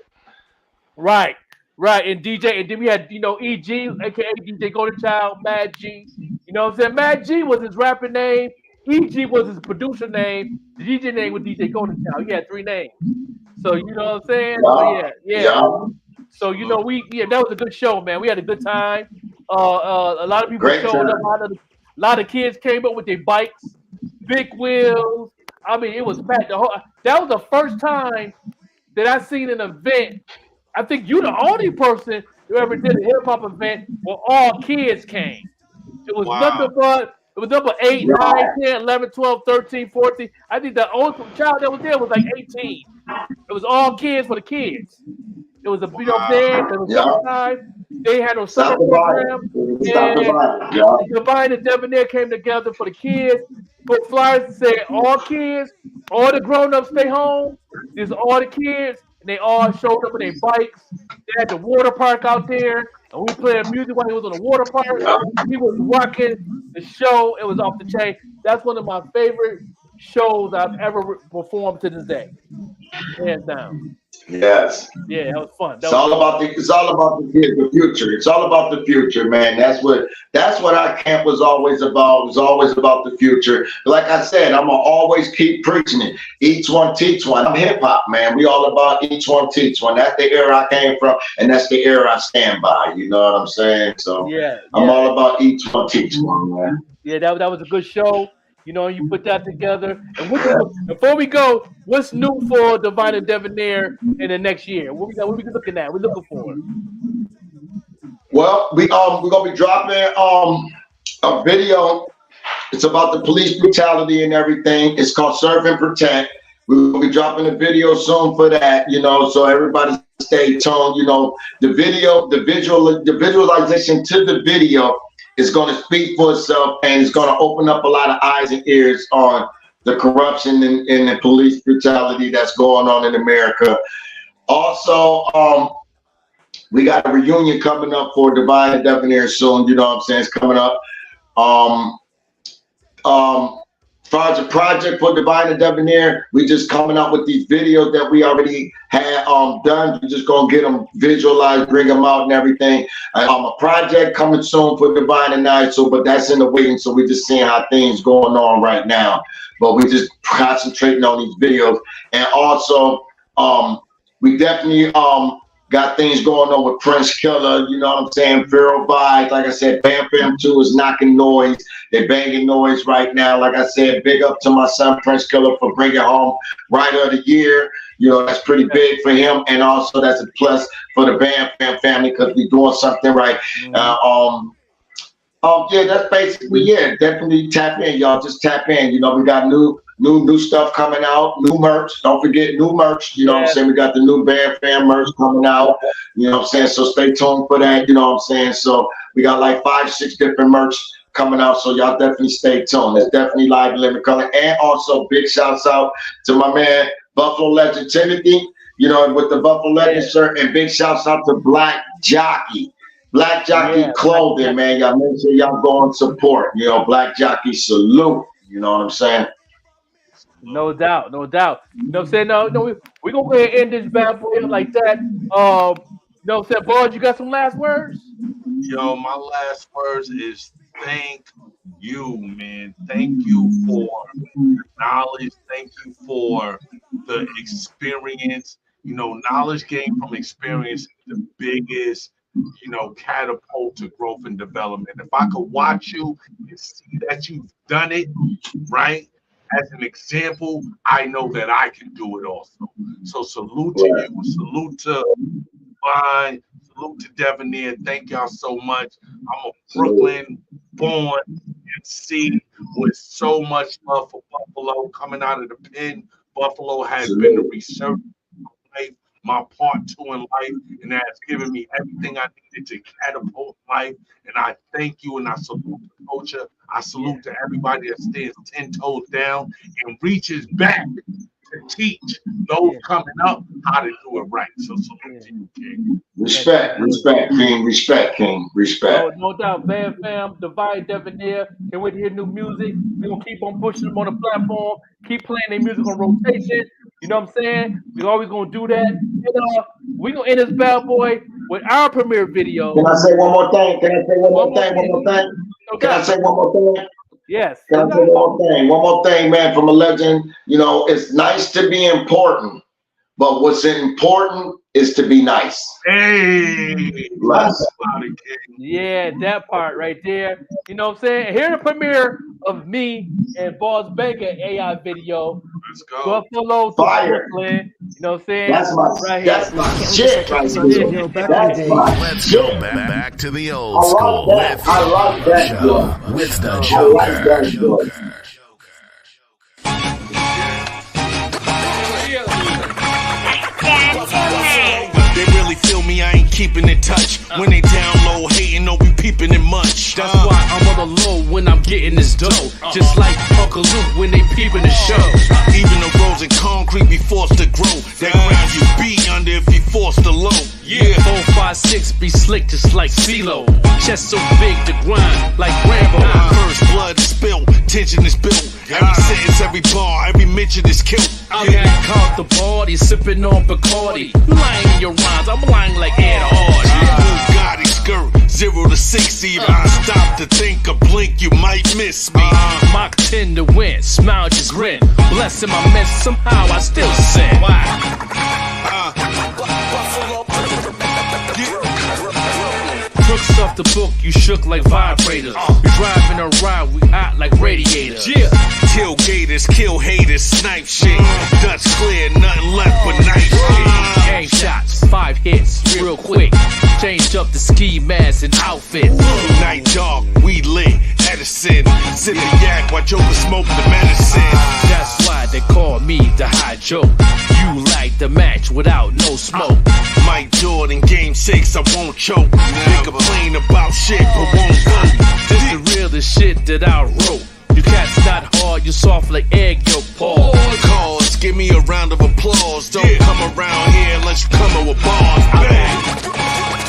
Speaker 7: Right. And DJ, and then we had, EG, aka DJ Golden Child, Mad G. You know what I'm saying? Mad G was his rapper name. EG was his producer name. The DJ name was DJ Golden Child. He had 3 names. So you know what I'm saying? So that was a good show, man. We had a good time. A lot of people showed up. A lot of kids came up with their bikes, big wheels. I mean, it was packed. That was the first time that I seen an event I think you the only person who ever did a hip hop event where all kids came. It was nothing but it was number 8, 9, 10, 11, 12, 13, 14. I think the only child that was there was like 18. It was all kids for the kids. It was a you know what I'm saying? It was summertime. They had no summer program. And Divine and Debonair came together for the kids, put flyers that said all kids, all the grown-ups stay home. There's all the kids, and they all showed up on their bikes. They had the water park out there, and we played music while he was on the water park. He was rocking the show. It was off the chain. That's one of my favorite shows I've ever performed to this day. Hands down.
Speaker 2: Yes.
Speaker 7: Yeah, that was fun.
Speaker 2: It's all about the kids, the future. It's all about the future, man. That's what our camp was always about. It was always about the future. Like I said, I'm gonna always keep preaching it. Each one teach one. I'm hip hop, man. We all about each one teach one. That's the era I came from, and that's the era I stand by. You know what I'm saying? So I'm all about each one teach one, man.
Speaker 7: Yeah, that was a good show. You know, you put that together. And before we go, what's new for Divine and Debonair in the next year? What we looking at? We're looking for.
Speaker 2: Well, we're gonna be dropping a video. It's about the police brutality and everything. It's called Serve and Protect. We'll be dropping a video soon for that, you know, so everybody stay tuned. You know, the visualization to the video is going to speak for itself, and it's going to open up a lot of eyes and ears on the corruption and the police brutality that's going on in America. Also, we got a reunion coming up for Divine and Debonair soon. You know what I'm saying? It's coming up. As far as a project for Divine and Debonair, we just coming out with these videos that we already had done. We're just gonna get them visualized, bring them out and everything. A project coming soon for Divine and I, but that's in the waiting. So we're just seeing how things going on right now. But we just concentrating on these videos. And also, we definitely got things going on with Prince Killer, you know what I'm saying? Pharaoh Vibes, like I said, Bam Fam 2 is knocking noise. They're banging noise right now. Like I said, big up to my son, Prince Killer, for bringing home Writer of the Year. You know, that's pretty big for him. And also that's a plus for the Bam Fam family because we're doing something right. Yeah, that's basically it. Definitely tap in, y'all. Just tap in. You know, we got new stuff coming out, new merch. Don't forget new merch. You know what I'm saying? We got the new Band Fam merch coming out. You know what I'm saying? So stay tuned for that. You know what I'm saying? So we got like 5, 6 different merch coming out. So y'all definitely stay tuned. It's definitely live, living color. And also big shouts out to my man, Buffalo Legend Timothy, you know, with the Buffalo Legend shirt. And big shouts out to Black Jockey. Black Jockey clothing, man. Y'all make sure y'all go and support. You know, Black Jockey salute. You know what I'm saying?
Speaker 7: No doubt, no doubt. You know what I'm saying? No, we're gonna go ahead and end this bad boy like that. You know what I'm saying? BARZ, you got some last words?
Speaker 1: Yo, my last words is thank you, man. Thank you for the knowledge. Thank you for the experience. You know, knowledge gained from experience is the biggest, you know, catapult to growth and development. If I could watch you and see that you've done it, right, as an example, I know that I can do it also. So salute to you, salute to Vine, salute to Debonair. Thank y'all so much. I'm a Brooklyn born MC with so much love for Buffalo coming out of the pen. Buffalo has been a research life, my part 2 in life, and that has given me everything I needed to catapult life. And I thank you, and I salute the culture. I salute to everybody that stands 10 toes down and reaches back to teach those coming up how to do it right. So salute to you, King.
Speaker 2: Respect, King, respect.
Speaker 7: No doubt, Band Fam, Divine Debonair. Can't wait to hear new music. We're gonna keep on pushing them on the platform, keep playing their music on rotation. You know what I'm saying? We're always gonna do that. And we're gonna end this bad boy with our premiere video.
Speaker 2: Can I say one more thing? Can I say one more thing? Can I say one more thing?
Speaker 7: Yes.
Speaker 2: Can I say one more thing, man, from a legend? You know, it's nice to be important, but what's important is to be nice.
Speaker 1: Hey,
Speaker 7: yeah, that part right there. You know what I'm saying? Here's the premiere of me and BARZ BANGA AI video.
Speaker 1: Let's go.
Speaker 7: Buffalo to Brooklyn. You know what I'm saying?
Speaker 2: That's my shit right there. That's my
Speaker 3: Let's
Speaker 2: shit.
Speaker 3: go back to the old school with
Speaker 2: I like that joke.
Speaker 3: with the
Speaker 2: I like
Speaker 3: Joker.
Speaker 2: that joke.
Speaker 6: They really feel me, I ain't keeping in touch. When they down low, hating, don't be peeping in much.
Speaker 5: That's why I'm on the low when I'm getting this dough. Just like Uncle Luke when they peeping the show.
Speaker 6: Even the roads in concrete be forced to grow. That ground you be under if you forced to low.
Speaker 5: Yeah, 4, 5, 6 be slick just like CeeLo. Chest so big to grind like Rambo.
Speaker 6: First blood is spilled, tension is built. Every sentence, every bar, every mention is killed.
Speaker 5: I'm caught the body, sipping on Bacardi. You lying in your rhymes, I'm lying like Ed Hardy.
Speaker 6: Bugatti skirt, 0 to 60. If I stop to think or blink, you might miss me.
Speaker 5: Mach 10 to win, smile just grin. Blessing my mess, somehow I still sin. Crooks off the book, you shook like vibrators. We driving a ride, we out like radiators.
Speaker 6: Yeah, tailgaters, kill haters, snipe shit. Dutch clear, nothing left but night shit.
Speaker 5: Gang shots, 5 hits, real quick. Changed up the ski mask and outfit.
Speaker 6: Night dark, we lit, Edison. Sip the yak while Joker smoke the medicine.
Speaker 5: That's why they call me the high joke. You like the match without no smoke.
Speaker 6: Mike Jordan, game 6, I won't choke. They complain about shit, but won't vote.
Speaker 5: This the realest shit that I wrote. You cats not hard, you soft like egg yolk, Paul.
Speaker 6: Cause, give me a round of applause. Don't come around here unless you come with bars.